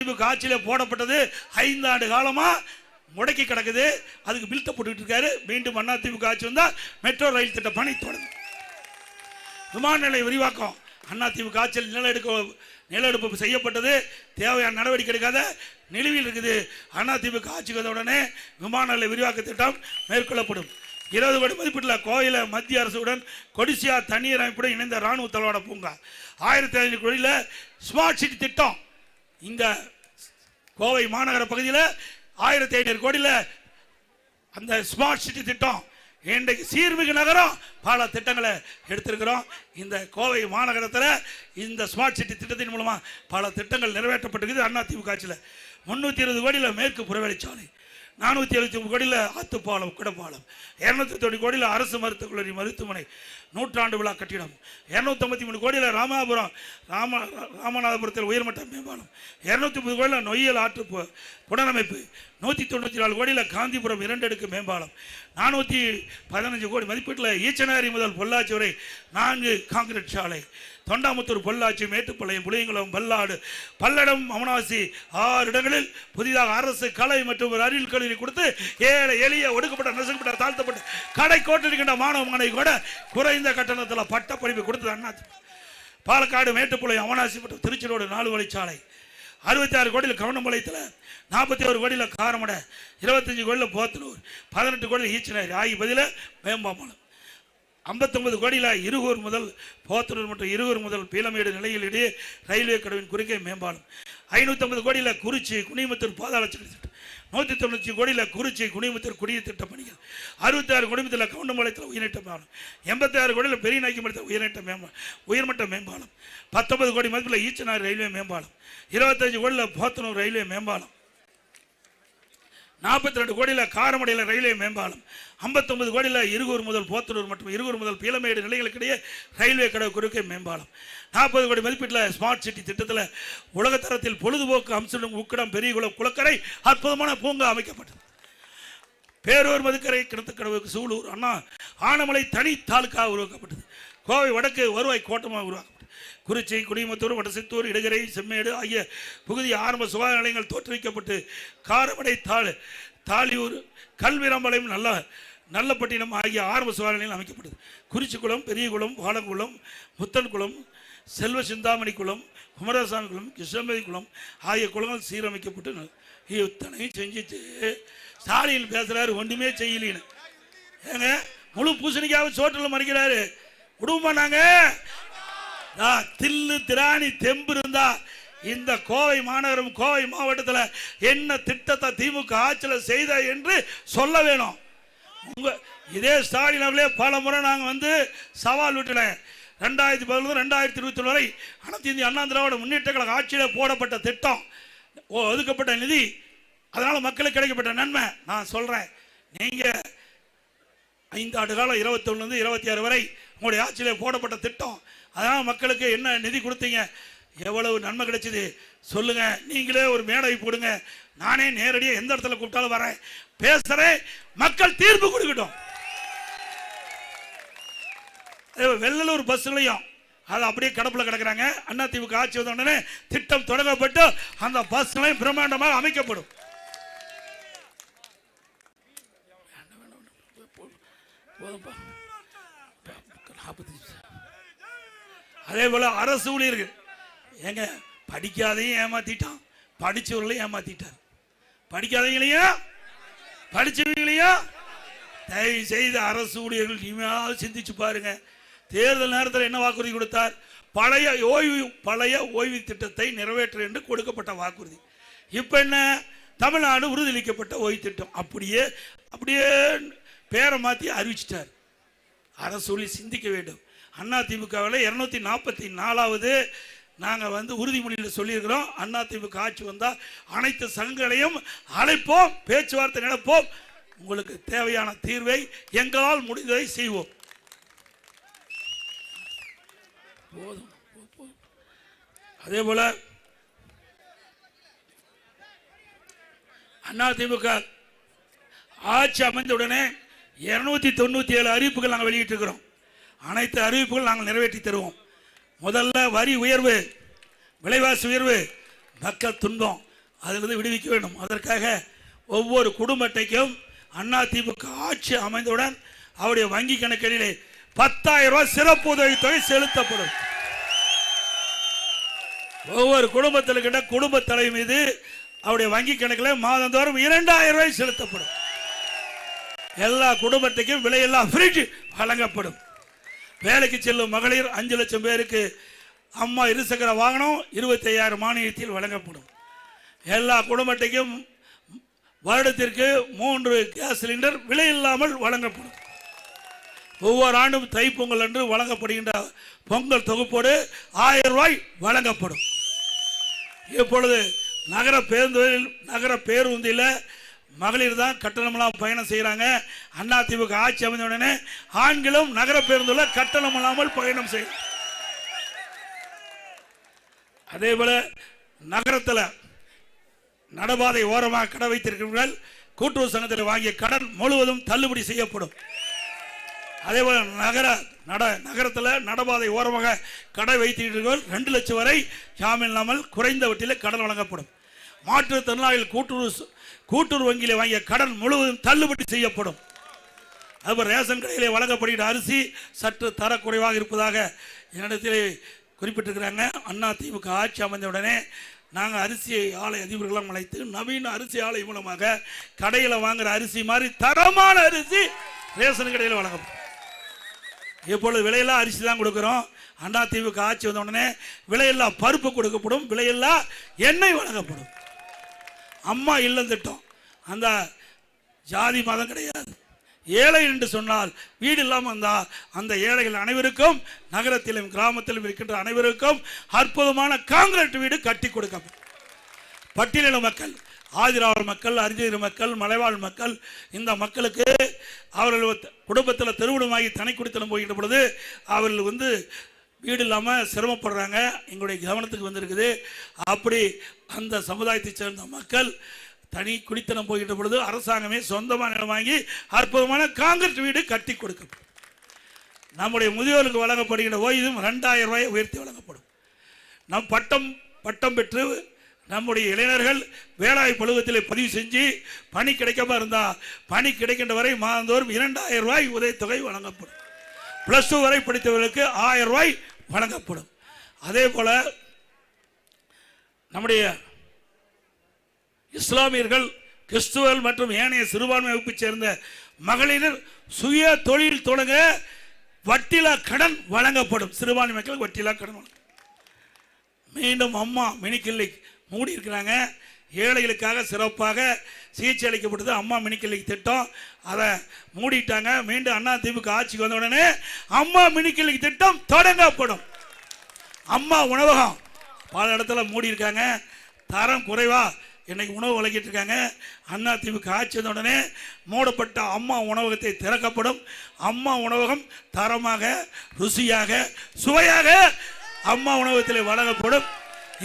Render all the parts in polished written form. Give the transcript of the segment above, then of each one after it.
அதிமுக ஆட்சியில் போடப்பட்டது 5 ஆண்டு காலமா முடக்கி கிடக்குது. அதுக்கு பில்ட போட்டுக்கிட்டு இருக்காரு. மீண்டும் அதிமுக ஆட்சி வந்தால் மெட்ரோ ரயில் திட்ட பணி தொடங்கும். விமான நிலைய விரிவாக்கம் அதிமுக ஆட்சியில் நிலஎடுப்பு செய்யப்பட்டது. தேவையான நடவடிக்கை எடுக்காத நிலுவையில் இருக்குது. அதிமுக ஆட்சிக்கு வந்தவுடனே விமான நிலைய விரிவாக்க திட்டம் மேற்கொள்ளப்படும். 20 கோடி மதிப்பீட்டில் கோயில மத்திய அரசுடன் கொடிசியா தண்ணீர் அமைப்புடன் இணைந்த ராணுவ தளவாட பூங்கா. 1500 கோடியில் ஸ்மார்ட் சிட்டி திட்டம். இந்த கோவை மாநகர பகுதியில் 1500 கோடியில் அந்த ஸ்மார்ட் சிட்டி திட்டம். இன்றைக்கு சீர்மிகு நகரம் பல திட்டங்களை எடுத்திருக்கிறோம். இந்த கோவை மாநகரத்தில் இந்த ஸ்மார்ட் சிட்டி திட்டத்தின் மூலமாக பல திட்டங்கள் நிறைவேற்றப்பட்டிருக்குது. அதிமுக ஆட்சியில் 320 கோடியில் மேற்கு புறவழிச்சாலை, 479 கோடியில் ஆத்துப்பாலம் குடப்பாலம், 290 கோடியில் அரசு மருத்துவக் கல்லூரி மருத்துவமனை 100 விழா கட்டிடம், 253 கோடியில் ராமநாதபுரத்தில் உயர்மட்ட மேம்பாலம், 230 கோடியில் நொய்யல் ஆற்று புனரமைப்பு, 194 கோடியில் காந்திபுரம் 2 அடுக்கு மேம்பாலம், 415 கோடி மதிப்பீட்டில் ஈச்சனாரி முதல் பொள்ளாச்சி வரை 4 காங்கிரீட் சாலை, தொண்டாமுத்தூர், பொள்ளாச்சி, மேட்டுப்பாளையம், புளியங்குளம், பல்லாடு, பல்லடம், அமனாசி 6 இடங்களில் புதிதாக அரசு கலை மற்றும் ஒரு அறிவியல் கல்லூரி கொடுத்து ஏழை எளிய ஒடுக்கப்பட்ட நசுக்கப்பட்ட தாழ்த்தப்பட்ட கடை கோட்டிருக்கின்ற மாணவ மாணவி கூட குறைந்த கட்டணத்தில் பட்ட படிப்பு கொடுத்தது அதிமுக. பாலக்காடு, மேட்டுப்பாளையம், அமனாசி மற்றும் திருச்சி ரோடு 4 வழிச்சாலை, 66 கோடியில் கவனம்பாளையத்தில், 41 கோடியில் காரமடை, 25 கோடியில் போத்தனூர், 18 கோடியில் ஈச்சனாரி ஆகிய பதில மேம்பாலம், 59 கோடியில் இருகூர் முதல் போத்தனூர் மற்றும் இருகூர் முதல் பீலமேடு நிலையில் இடையே ரயில்வே கடவின் குறுக்கே மேம்பாலம், 550 கோடியில் குறிச்சி குனிமுத்தூர் பாதாள திட்டம், 190 கோடியில் குறிச்சி குனிமுத்தூர் குடிநீர் திட்ட பணிகள், 66 கோடியில் கவுண்டம்பாளையத்தில் உயர்நீட்ட மேம்பாலம், 86 கோடியில் பெரிய நாய்க்குமலத்தில் உயர்மட்ட மேம்பாலம், 19 கோடி மதிப்பில் ஈச்சனாரி ரயில்வே மேம்பாலம், 25 கோடியில் போத்தனூர் ரயில்வே மேம்பாலம், 42 கோடியில் காரமடையில் ரயில்வே மேம்பாலம், 59 கோடியில் இருகூர் முதல் போத்தனூர் மற்றும் இருகூர் முதல் பீலமேடு நிலைகளுக்கிடையே ரயில்வே கடவு குறுக்கே மேம்பாலம், 40 கோடி மதிப்பீட்டில் ஸ்மார்ட் சிட்டி திட்டத்தில் உலகத்தரத்தில் பொழுதுபோக்கு அம்சம் உக்கடம் பெரியகுளம் குளக்கரை அற்புதமான பூங்கா அமைக்கப்பட்டது. பேரூர் மதுக்கரை கிணத்துக்கடவு சூலூர் அண்ணா ஆனமலை தனி தாலுக்கா உருவாக்கப்பட்டது. கோவை வடக்கு வருவாய் கோட்டமாக உருவாக்கப்பட்டது. குறிச்சி, குடிமுத்தூர், வடசித்தூர், இடுகரை, செம்மேடு ஆகிய புதிய ஆரம்ப சுகாதார நிலையங்கள் தோற்றுவிக்கப்பட்டு காரமடை, தாலியூர், கல்விராம்பாளையம், நல்லப்பட்டினம் ஆகிய ஆரம்ப சுகாதார நிலையங்கள் அமைக்கப்பட்டது. குறிச்சிக்குளம், பெரியகுளம், வாழங்குளம், முத்தன்குளம், செல்வ சிந்தாமணி குளம், குமரசாமி குளம், கிருஷ்ணமதி குளம் ஆகிய குளங்கள் சீரமைக்கப்பட்டு இத்தனையும் செஞ்சுட்டு ஸ்டாலின் பேசுறாரு ஒன்றுமே செய்யலின்னு. ஏங்க முழு பூசணிக்காக சோற்றில் மறைக்கிறாரு. விடுவோமா நாங்க? தில்லு திராணி தெம்பு இருந்தா இந்த கோவை மாநகரம் கோவை மாவட்டத்தில் என்ன திட்டத்தை திமுக ஆட்சியில் செய்த என்று சொல்ல வேணும். இதே ஸ்டாலின் அவர்களே பல முறை நாங்கள் வந்து சவால் விட்டுனேன். 2011 2021 வரை அனைத்து இந்திய அண்ணா திராவிட முன்னேற்ற கழக ஆட்சியில் போடப்பட்ட திட்டம், ஒதுக்கப்பட்ட நிதி, அதனால் மக்களுக்கு கிடைக்கப்பட்ட நன்மை நான் சொல்கிறேன். நீங்கள் 5 ஆண்டு காலம் 21 26 வரை உங்களுடைய ஆட்சியில் போடப்பட்ட திட்டம், அதனால் மக்களுக்கு என்ன நிதி கொடுத்தீங்க, எவ்வளவு நன்மை கிடைச்சது சொல்லுங்க. நீங்களே ஒரு மேடை போடுங்க, நானே நேரடியாக எந்த இடத்துல கூப்பிட்டாலும் வரேன், பேசுறேன், மக்கள் தீர்ப்பு கொடுக்கட்டும். வெள்ளலூர் பஸ்லையும் அது அப்படியே கடப்பில் கிடக்குறாங்க. அதிமுக ஆட்சி வந்த உடனே திட்டம் தொடங்கப்பட்டு அந்த பஸ்களையும் பிரம்மாண்டமாக அமைக்கப்படும். அதே போல அரசு ஊழியர்கள் எங்க படிக்காதையும் ஏமாத்திட்டான், படிச்சவர்களையும் ஏமாத்திட்டார். படிக்காதவங்களையும் படிச்சவங்களையும் தயவு செய்த அரசு ஊழியர்கள் இனிமையாக சிந்திச்சு பாருங்க. தேர்தல் நேரத்தில் என்ன வாக்குறுதி கொடுத்தார்? பழைய ஓய்வு திட்டத்தை நிறைவேற்ற என்று கொடுக்கப்பட்ட வாக்குறுதி. இப்ப என்ன? தமிழ்நாடு உறுதியளிக்கப்பட்ட ஓய்வு திட்டம் அப்படியே பேரை மாற்றி அறிவிச்சிட்டார். அரசு ஊழியர் சிந்திக்க வேண்டும். அதிமுகவில் 244வது நாங்கள் வந்து உறுதிமொழியில் சொல்லியிருக்கிறோம். அதிமுக ஆட்சி வந்தால் அனைத்து சங்கங்களையும் அழைப்போம், பேச்சுவார்த்தை நடப்போம், உங்களுக்கு தேவையான தீர்வை எங்களால் முடிந்ததை செய்வோம். போதும். அதே போல அதிமுக ஆட்சி அமைந்தவுடனே 297 அறிவிப்புகள் நாங்கள் வெளியிட்டிருக்கிறோம். அனைத்து அறிவிப்புகள் நாங்கள் நிறைவேற்றி தருவோம். முதல்ல வரி உயர்வு, விலைவாசி உயர்வு, மக்கள் துன்பம், அதிலிருந்து விடுவிக்க வேண்டும். அதற்காக ஒவ்வொரு குடும்ப அட்டைக்கும் அதிமுக ஆட்சி அமைந்தவுடன் அவருடைய வங்கி கணக்கிலே 10,000 ரூபாய் சிறப்பு உதவித்தொகை செலுத்தப்படும். ஒவ்வொரு குடும்பத்தில் கிட்ட குடும்ப தலைவி மீது அவருடைய வங்கி கணக்கில் மாதந்தோறும் 2,000 ரூபாய் செலுத்தப்படும். எல்லா குடும்பத்துக்கும் விலையில்லா ஃப்ரிட்ஜ் வழங்கப்படும். வேலைக்கு செல்லும் மகளிர் 5 லட்சம் பேருக்கு அம்மா இருசக்கர வாகனம் 25,000 மானியத்தில் வழங்கப்படும். எல்லா குடும்பத்தையும் வருடத்திற்கு 3 கேஸ் சிலிண்டர் விலையில்லாமல் வழங்கப்படும். ஒவ்வொரு ஆண்டும் தைப்பொங்கல் அன்று வழங்கப்படுகின்ற பொங்கல் தொகுப்போடு 1000 ரூபாய் வழங்கப்படும். இப்பொழுது நகர பேருந்தில் மகளிர் தான் கட்டணமெல்லாம் பயணம் செய்கிறாங்க. அதிமுக ஆட்சி அமைந்த உடனே ஆண்களும் நகர பேருந்தில் கட்டணம் இல்லாமல் பயணம் செய்யணும். அதே போல நகரத்தில் நடபாதை ஓரமாக கடை வைத்திருக்கிறவர்கள் கூட்டுறவு சங்கத்தில் வாங்கிய கடன் முழுவதும் தள்ளுபடி செய்யப்படும். அதே போல நகரத்தில் நடபாதை ஓரமாக கடை வைத்திருக்கிறவர்கள் 2 லட்சம் வரை ஜாமீன் இல்லாமல் குறைந்த வட்டியில் கடன் வழங்கப்படும். மாற்றுத்திறனாளிகள் கூட்டுறவு வங்கியிலே வாங்கிய கடன் முழுவதும் தள்ளுபடி செய்யப்படும். அதுபோல் ரேஷன் கடையிலே வழங்கப்படுகிற அரிசி சற்று தரக்குறைவாக இருப்பதாக என்னிடத்திலே குறிப்பிட்டிருக்கிறாங்க. அதிமுக ஆட்சி அமைந்தவுடனே நாங்கள் அரிசி ஆலை அதிபர்களெல்லாம் அழைத்து நவீன அரிசி ஆலை மூலமாக கடையில் வாங்குகிற அரிசி மாதிரி தரமான அரிசி ரேஷன் கடையில் வழங்கப்படும். இப்பொழுது விலையில்லா அரிசி தான் கொடுக்குறோம். அதிமுக ஆட்சி வந்த உடனே விலையில்லா பருப்பு கொடுக்கப்படும், விலையில்லா எண்ணெய் வழங்கப்படும். அம்மா இல்லம் திட்டம் அந்த ஜாதி மதம் கிடையாது. ஏழை என்று சொன்னால் வீடு இல்லாமல் வந்தால் அந்த ஏழைகள் அனைவருக்கும் நகரத்திலும் கிராமத்திலும் இருக்கின்ற அனைவருக்கும் அற்புதமான காங்கிரீட் வீடு கட்டி கொடுக்கப்படும். பட்டியலின மக்கள், ஆதிராவிட மக்கள், அரிஜன மக்கள், மலைவாழ் மக்கள், இந்த மக்களுக்கு அவர்கள் குடும்பத்தில் திருமணமாகி தனி குடித்தனம் போகின்ற பொழுது அவர்கள் வீடு இல்லாமல் சிரமப்படுறாங்க. எங்களுடைய கவனத்துக்கு வந்திருக்குது. அப்படி அந்த சமுதாயத்தை சேர்ந்த மக்கள் தனி குடித்தனம் போகின்ற பொழுது அரசாங்கமே சொந்தமாக நிலம் வாங்கி அற்புதமான காங்கிரீட் வீடு கட்டி கொடுக்கப்படும். நம்முடைய முதியோருக்கு வழங்கப்படுகின்ற ஓய்வும் 2,000 ரூபாய் உயர்த்தி வழங்கப்படும். நம் பட்டம் பெற்று நம்முடைய இளைஞர்கள் வேளாண் பழுவத்தில் பதிவு செஞ்சு பணி கிடைக்காம இருந்தால் பணி கிடைக்கின்ற வரை மாதந்தோறும் 2,000 ரூபாய் உதவித்தொகை வழங்கப்படும். +2 வரை படித்தவர்களுக்கு 1000 ரூபாய் வழங்கப்படும். அதே போல நம்முடைய இஸ்லாமியர்கள், கிறிஸ்துவர்கள் மற்றும் ஏனைய சிறுபான்மை வகுப்பைச் சேர்ந்த மகளிர் சுய தொழில் தொடங்க வட்டிலா கடன் வழங்கப்படும். சிறுபான்மை மக்களுக்கு வட்டிலா கடன் வழங்கும். மீண்டும் அம்மா மினி கிளினிக் மூடி இருக்கிறாங்க. ஏழைகளுக்காக சிறப்பாக சிகிச்சை அளிக்கப்பட்டது அம்மா மினி கிளினிக் திட்டம். அதை மூடிட்டாங்க. மீண்டும் அதிமுக ஆட்சிக்கு வந்த உடனே அம்மா மினி கிளினிக் திட்டம் தொடங்கப்படும். அம்மா உணவகம் பல இடத்துல மூடி இருக்காங்க. தரம் குறைவா இன்னைக்கு உணவு வழங்கிட்டு இருக்காங்க. அதிமுக ஆட்சி வந்த உடனே மூடப்பட்ட அம்மா உணவகத்தை திறக்கப்படும். அம்மா உணவகம் தரமாக, ருசியாக, சுவையாக அம்மா உணவகத்தில் வழங்கப்படும்.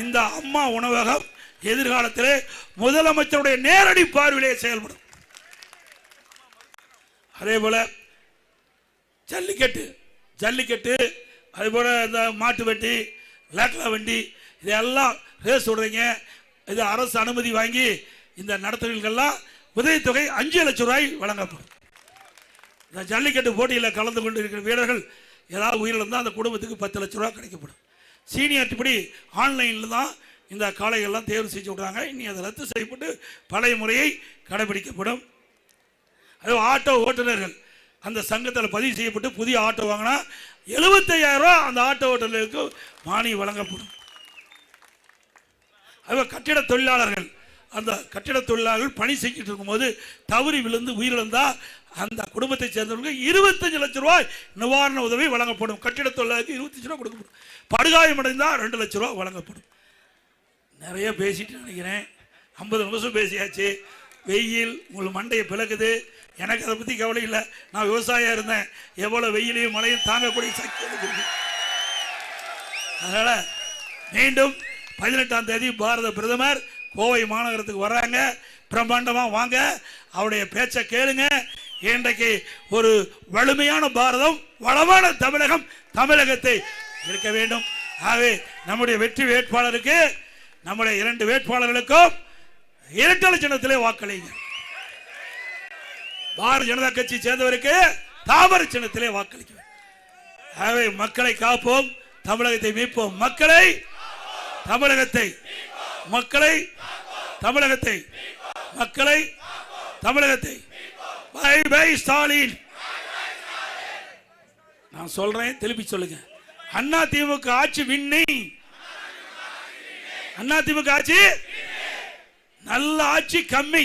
இந்த அம்மா உணவகம் எதிர்காலத்தில் முதலமைச்சருடைய நேரடி பார்வையிலே செயல்படும். அதே போல ஜல்லிக்கட்டு அதே போல இந்த மாட்டு வண்டி, லேக்லா வண்டி, இதெல்லாம் ரேஸ் விடுறீங்க. இது அரசு அனுமதி வாங்கி இந்த நடத்துகிறவர்களுக்கெல்லாம் உதவித்தொகை 5 லட்சம் ரூபாய் வழங்கப்படும். இந்த ஜல்லிக்கட்டு போட்டியில் கலந்து கொண்டு இருக்கிற வீரர்கள் ஏதாவது உயிரிழந்தால் அந்த குடும்பத்துக்கு 10 லட்சம் ரூபாய் கிடைக்கப்படும். சீனியாரிட்டி படி ஆன்லைனில் தான் இந்த காளைகள்லாம் தேர்வு செஞ்சு விடுறாங்க. இனி அதை ரத்து செய்யப்பட்டு பழைய முறையை கடைபிடிக்கப்படும். அது ஆட்டோ ஓட்டுநர்கள் அந்த சங்கத்தில் பதிவு செய்யப்பட்டு புதிய ஆட்டோ வாங்கினா 75,000 ரூபா அந்த ஆட்டோ ஓட்டுநர்களுக்கு மானியம் வழங்கப்படும். அதுவே கட்டிட தொழிலாளர்கள், அந்த கட்டிட தொழிலாளர்கள் பணி செஞ்சுட்டு இருக்கும்போது தவறி விழுந்து உயிரிழந்தால் அந்த குடும்பத்தை சேர்ந்தவர்களுக்கு 25 லட்சம் ரூபாய் நிவாரண உதவி வழங்கப்படும். கட்டிட தொழிலாளருக்கு 25 ரூபா கொடுக்கப்படும். படுகாயம் அடைந்தால் 2 லட்சம் ரூபா வழங்கப்படும். நிறைய பேசிட்டு நினைக்கிறேன். 50 நிமிஷம் பேசியாச்சு. வெயில் உங்களுக்கு மண்டையை பிளக்குது. எனக்கு அதை பற்றி கவலை இல்லை. நான் விவசாயியாக இருந்தேன். எவ்வளோ வெயிலையும் மழையும் தாங்கக்கூடிய சக்தி இருக்கு. அதனால் மீண்டும் 18ஆம் தேதி பாரத பிரதமர் கோவை மாநகரத்துக்கு வர்றாங்க. பிரம்மாண்டமாக வாங்க, அவருடைய பேச்சை கேளுங்க. இன்றைக்கு ஒரு வலிமையான பாரதம், வளமான தமிழகம், தமிழகத்தை இருக்க வேண்டும். ஆகவே நம்முடைய வெற்றி வேட்பாளருக்கு, நம்முடைய 2 வேட்பாளர்களுக்கும் இரட்டை சின்னத்திலே வாக்களிங்க. பாரதிய ஜனதா கட்சி சேர்ந்தவருக்கு தாமர சின்னத்திலே வாக்களிக்க. ஆகவே மக்களை காப்போம், தமிழகத்தை மீட்போம். மக்களை தமிழகத்தை மக்களை தமிழகத்தை மக்களை தமிழகத்தை பை பை ஸ்டாலின். நான் சொல்றேன், திருப்பி சொல்லுங்க. அண்ணா திமுக ஆட்சி விண்ணி, அண்ணா திமுக ஆட்சி நல்ல ஆட்சி கம்மி,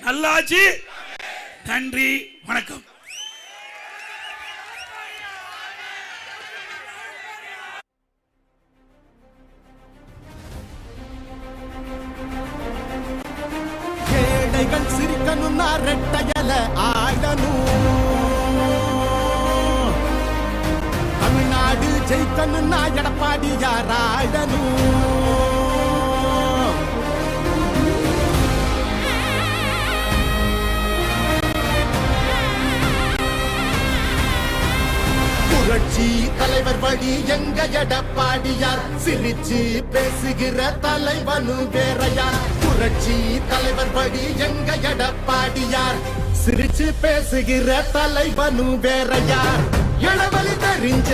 நல்ல ஆட்சி. நன்றி, வணக்கம். ஏழைகள் சிரிக்கணும், ரெட்டையல ஆடணும், தமிழ்நாடு ஜெயிக்கணும், எடப்பாடி யாராடணும். புரட்சி தலைவர் வழி எங்க எடப்பாடியார், சிரிச்சு பேசுகிற தலைவனு வேறையார். புரட்சி தலைவர் வழி எங்க எடப்பாடியார், சிரிச்சு பேசுகிற தலைவனு வேறையார். இளவலி தெரிஞ்ச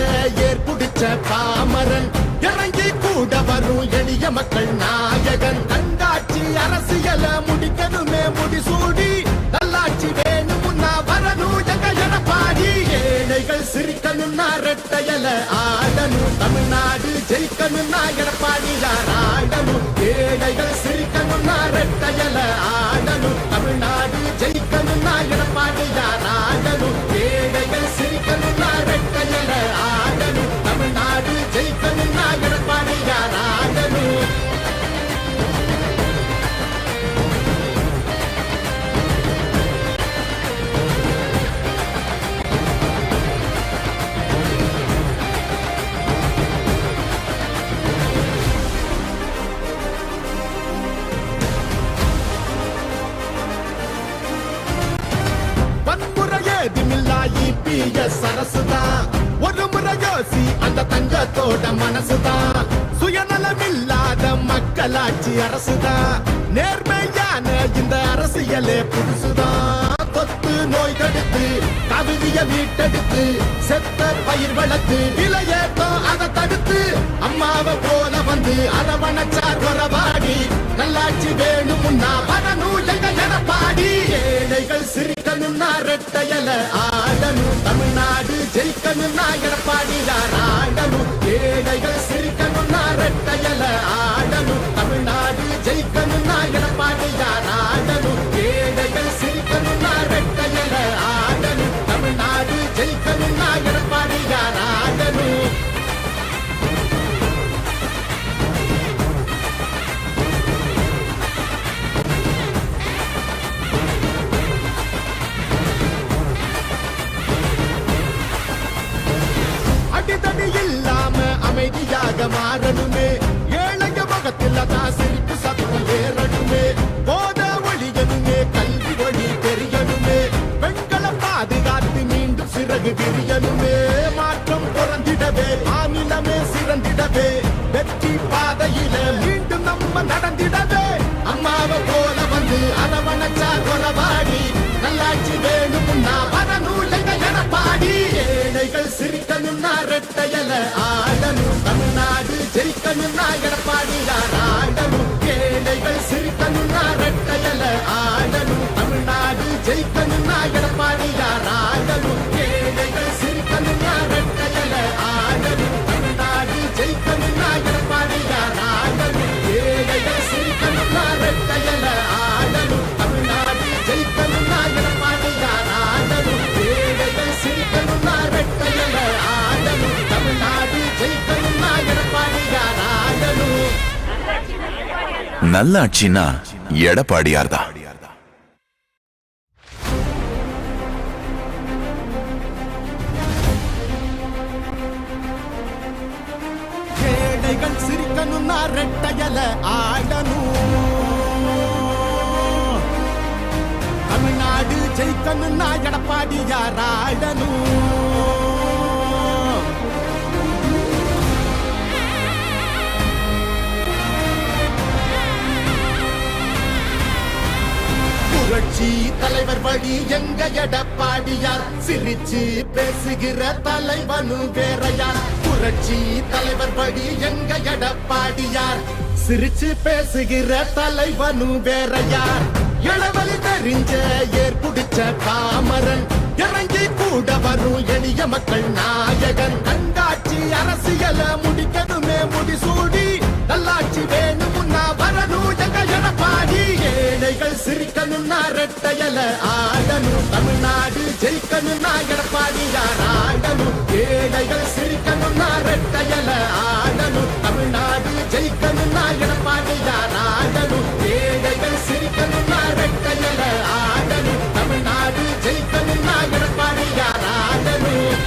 ஏற்புடிச்ச பாமரன், இறங்கி கூட வரும் எளிய மக்கள் நாயகன். கண்டாட்சி அரசியல முடிக்கணுமே முடிசூடி, நல்லாட்சி வேணும்னா வரணும் எங்க எடப்பாடி. ஏழைகள் சிரிக்கணும்னா ரெட்டையல ஆடணும், தமிழ்நாடு ஜெயிக்கணும்னா எடப்பாடி யாராடணும். ஏழைகள் சிரிக்கணும்னா ரெட்டையல ஆடணும், தமிழ்நாடு ஜெயிக்கணும்னா எடப்பாடி யாராடணும். ஏழைகள் சிரிக்கணும்னா ரெட்டையல ஆடணும், தமிழ்நாடு ஜெயிக்கணும்னா எடப்பாடி யாராடணும். சரசுதான் ஒரு முறை யோசி, அந்த தங்கத்தோட மனசுதான். சுயநலமில்லாத மக்களாட்சி அரசுதான், நேர்மையான இந்த அரசியலே புதுசுதான். தொத்து நோய் தடுத்து, கவிதைய மீட்டெடுத்து, செத்த பயிர் வளர்த்து, இளையேத்தம் அதை தடுத்து, அம்மாவை போல வந்து அரவணைச்சார் வரவாடி. நல்லாட்சி வேணும்னா வரணும் எங்க எடப்பாடி. ஏழைகள் சிரிக்கணும்னா ரெட்டையல ஆடணும், தமிழ்நாடு ஜெயிக்கணும்னா எடப்பாடி யாராடணும். ஏழைகள் சிரிக்கணும்னா ரெட்டையல ஆடணும், தமிழ்நாடு ஜெயிக்கணும்னா எடப்பாடி யாராடணும். ஏழைகள் சிரிக்கணும்னா ரெட்டையல ஆடணும், தமிழ்நாடு ஜெயிக்கணும்னா எடப்பாடி யாராடணும். அடிதடி இல்லாம அமைதியாக மாறணுமே, ஏழைங்க முகத்தில் தான் சிரிப்பு சத்தம் ஏறணுமே. போத ஒழியணுமே, கல்வி ஒளி தெரியணுமே, பெண்களை பாதுகாத்து மீண்டும் சிறகு விரியணுமே. மாற்றம் பிறந்திடவே, ஆங்கிலமே சிறந்திடவே, வெற்றி பாதையில மீண்டும் நம்ம நடந்திடவே. அம்மாவை போல வந்து அரவணைச்சார் வரவாடி. நல்லாட்சி வேணும்னா வரணும் எங்க எடப்பாடி. ஏழைகள் சிரிக்கணும்னா ரெட்டையல ஆடணும், தமிழ்நாடு ஜெயிக்கணும்னா எடப்பாடி யாராடணும். ஏழைகள் சிரிக்கணும்னா ரெட்டையல ஆடணும், தமிழ்நாடு ஜெயிக்கணும்னா எடப்பாடி யாராடணும். ஏழைகள் சிரிக்கணும்னா ரெட்டையல ஆடணும், தமிழ்நாடு ஜெயிக்கணும்னா எடப்பாடி யாராடணும். ஏழைகள் சிரிக்கணும்னா ரெட்டையல ஆடணும், தமிழ்நாடு ஜெயிக்கணும்னா எடப்பாடி யாராடணும். ஏழைகள் சிரிக்கணும்னா ரெட்டையல ஆடணும், தமிழ்நாடு ஜெயிக்கணும்னா எடப்பாடி யாராடணும். நல்லாட்சினா எடப்பாடியார் தான். ஏழைகள் சிரிக்கணும்னா ரெட்டையல ஆடணும், தமிழ்நாடு ஜெயிக்கணும்னா எடப்பாடி யாராடணும். புரட்சி தலைவர் வழி எங்க எடப்பாடியார் சிரிச்சு பேசுகிற தலைவனு வேறையார் புரட்சி தலைவர் வழி எங்க எடப்பாடியார் சிரிச்சு பேசுகிற தலைவனு வேறையார் இளவலி தெரிஞ்ச ஏற்புடிச்ச காமரன் இறங்கி கூட வரும் எளிய மக்கள் நாயகன் கண்டாட்சி அரசியல முடிக்கணுமே முடிசூடி நல்லாட்சி வேணும்னா வரணும் எங்க எடப்பாடி ஏழைகள் சிரிக்கணும்னா ரெட்டையல ஆடணும் தமிழ்நாடு ஜெயிக்கணும்னா எடப்பாடியார் ஆடணும் ஏழைகள் சிரிக்கணும்னா ரெட்டையல ஆடணும் தமிழ்நாடு ஜெயிக்கணும்னா எடப்பாடியார் ஆடணும் ஏழைகள் சிரிக்கணும்னா ரெட்டையல ஆடணும் தமிழ்நாடு ஜெயிக்கணும்னா எடப்பாடியார் ஆடணும்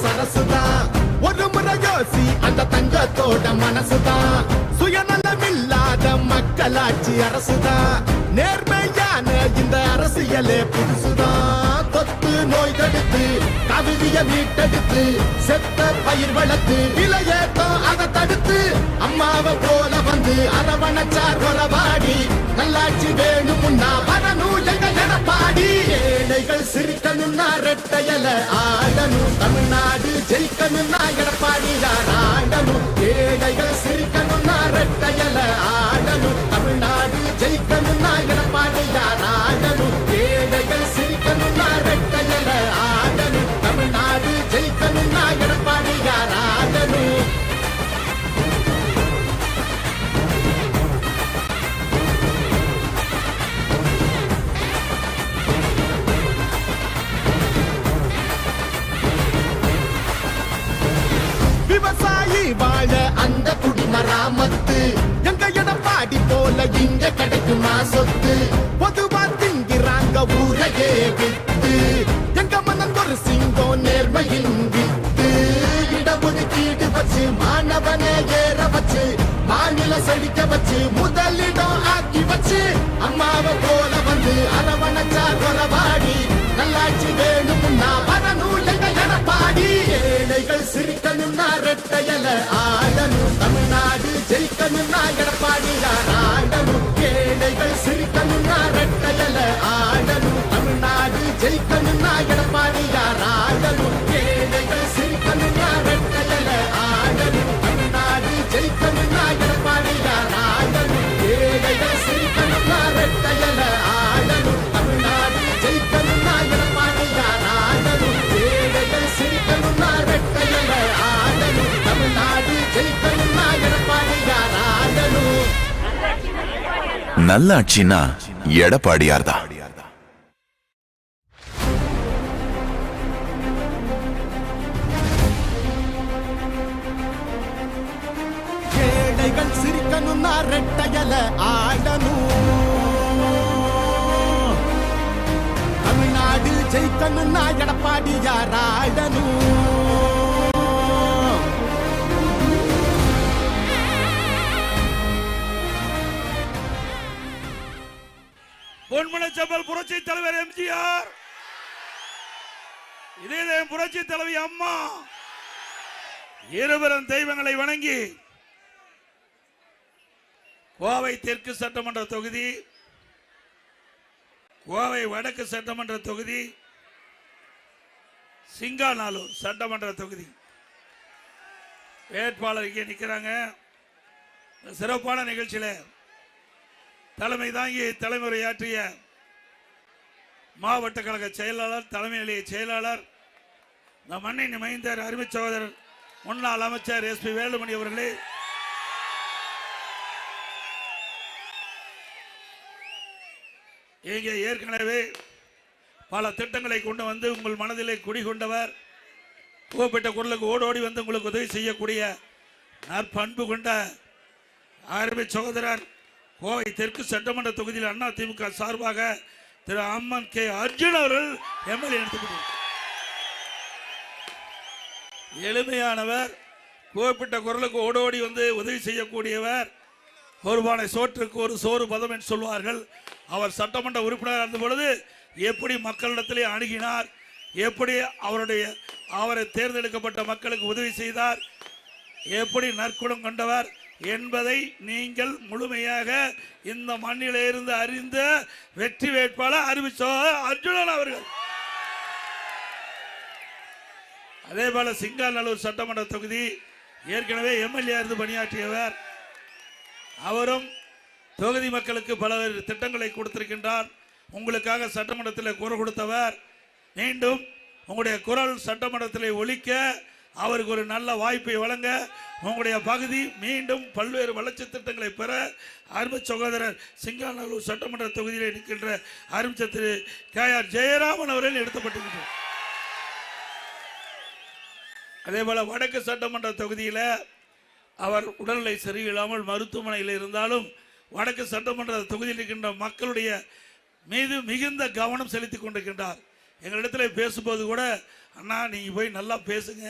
சரசுதான் ஒரு முறை யோசி அந்த தங்கத்தோட மனசுதான் சுயநலமில்லாத மக்களாட்சி அரசுதான் நேர்மையான இந்த அரசியலே புதுசுதான் தொத்து நோய் தடுத்து கவிதைய மீட்டெடுத்து செத்த பயிர் வளர்த்து விலையேற்றம் அதை தடுத்து அம்மாவை போல வந்து அரவணைச்சார் உறவாடி நல்லாட்சி வேணும்னா வரணும் எங்க எடப்பாடி ஏழைகள் சிரிக்கணும்னா ரெட்டையல ஆடணும் தமிழ்நாடு ஜெயிக்கணும்னா எடப்பாடியார் ஆடணும் ஏழைகள் சிரிக்கணும்னா ரெட்டையல ஆடணும் தமிழ்நாடு ஜெயிக்கணும்னா எடப்பாடியார் ஆடணும் ஏழைகள் சிரிக்கணும்னா ரெட்டையல ஆடணும் தமிழ்நாடு ஜெயிக்கணும்னா எடப்பாடியார் ஆடணும் விவசாயி வாழ அந்த குடிமராமத்து எங்க எடப்பாடி போல இங்க கிடைக்குமா சொத்து பொதுவா திங்கிறாங்க ஊரையே வித்து எங்க மனம் ஒரு சிங்கம் நேர்மையின் வித்து இடஒதுக்கீடு வச்சு மாணவனை ஏற வச்சு மாநில செழிக்க வச்சு முதலிடம் ஆக்கி வச்சு அம்மாவை போல வந்து அரவணைச்சார் உறவாடி நல்லாட்சி வேணும்னா வரணும் எங்க எடப்பாடி ஏழைகள் சிரிக்கணும்னா ரெட்டையல ஆடணும் தமிழ்நாடு ஜெயிக்கணும்னா எடப்பாடியார் ஆடணும் ஏழைகள் சிரிக்கணும்னா ரெட்டையல ஆடணும் தமிழ்நாடு ஜெயிக்கணும்னா எடப்பாடியார் ஆடணும் ஏழைகள் சிரிக்கணும்னா ரெட்டையல ஆடணும் தமிழ்நாடு ஜெயிக்கணும்னா எடப்பாடியார் ஆடணும் ஏழைகள் சிரிக்கணும்னா ரெட்டையல ஆடணும் தமிழ்நாடு ஜெயிக்கணும்னா எடப்பாடியார் ஆடணும் ஏழைகள் சிரிக்கணும்னா ரெட்டையல ஆடணும் தமிழ்நாடு ஜெயிக்கணும்னா எடப்பாடியார் ஆடணும் நல்லாட்சினா எடப்பாடியார் தான். ஏழைகள் சிரிக்கணும்னா ரெட்டையல ஆடணும் தமிழ்நாடு ஜெயிக்கணும்னா எடப்பாடியார் ஆடணும் பொன்மனச்செம்மல் புரட்சி தலைவர் எம்ஜிஆர், இதே புரட்சி தலைவி அம்மா இருவரும் தெய்வங்களை வணங்கி கோவை தெற்கு சட்டமன்ற தொகுதி, கோவை வடக்கு சட்டமன்ற தொகுதி, சிங்காநல்லூர் சட்டமன்ற தொகுதி வேட்பாளர் இங்கே நிற்கிறாங்க. சிறப்பான நிகழ்ச்சியில் தலைமை தாங்கி தலைமுறையாற்றிய மாவட்ட கழக செயலாளர், தலைமை நிலைய செயலாளர், இந்த மண்ணின் மைந்தர் அருமை சகோதரர் முன்னாள் அமைச்சர் எஸ்பி வேலுமணி அவர்களே, இங்கே ஏற்கனவே பல திட்டங்களை கொண்டு வந்து உங்கள் மனதிலே குடிகொண்டவர், கூப்பிட்ட குரலுக்கு ஓடோடி வந்து உங்களுக்கு உதவி செய்யக்கூடிய நற்பண்பு கொண்ட அருமை சகோதரர், கோவை தெற்கு சட்டமன்ற தொகுதியில் அண்ணா திமுக சார்பாக திரு அம்மன் கே அர்ஜுன் அவர்கள் எம்எல்ஏ எடுத்துக்கொண்டார். எளிமையானவர், கூப்பிட்ட குரலுக்கு ஓடோடி வந்து உதவி செய்யக்கூடியவர். ஒரு பானை சோற்றுக்கு ஒரு சோறு பதம் என்று சொல்வார்கள். அவர் சட்டமன்ற உறுப்பினர் இருந்த பொழுது எப்படி மக்களிடத்திலே அணுகினார், எப்படி அவரை தேர்ந்தெடுக்கப்பட்ட மக்களுக்கு உதவி செய்தார், எப்படி நற்குணம் கொண்டவர் என்பதை நீங்கள் முழுமையாக இந்த மண்ணிலே இருந்து அறிந்த வெற்றி வேட்பாளர் அறிவிச்சோர் அர்ஜுனன் அவர்கள். அதே போல சிங்காநல்லூர் சட்டமன்ற தொகுதி ஏற்கனவே எம்எல்ஏ இருந்து பணியாற்றியவர். அவரும் தொகுதி மக்களுக்கு பல திட்டங்களை கொடுத்திருக்கின்றார். உங்களுக்காக சட்டமன்றத்தில் குரல் கொடுத்தவர். மீண்டும் உங்களுடைய குரல் சட்டமன்றத்தில் ஒலிக்க அவருக்கு ஒரு நல்ல வாய்ப்பை வழங்க உங்களுடைய பகுதி மீண்டும் பல்வேறு வளர்ச்சி திட்டங்களை பெற அருமை சகோதரர் சிங்காநல்லூர் சட்டமன்ற தொகுதியில் இருக்கின்ற அருமை திரு KR ஜெயராமன் அவர்கள் எடுக்கப்பட்டிருக்கிறார். அதே போல வடக்கு சட்டமன்ற தொகுதியில் அவர் உடல்நிலை சரியில்லாமல் மருத்துவமனையில் இருந்தாலும் வடக்கு சட்டமன்ற தொகுதியில் இருக்கின்ற மக்களுடைய மீது மிகுந்த கவனம் செலுத்தி கொண்டிருக்கின்றார். எங்களிடத்தில் பேசும்போது கூட, அண்ணா நீங்கள் போய் நல்லா பேசுங்க,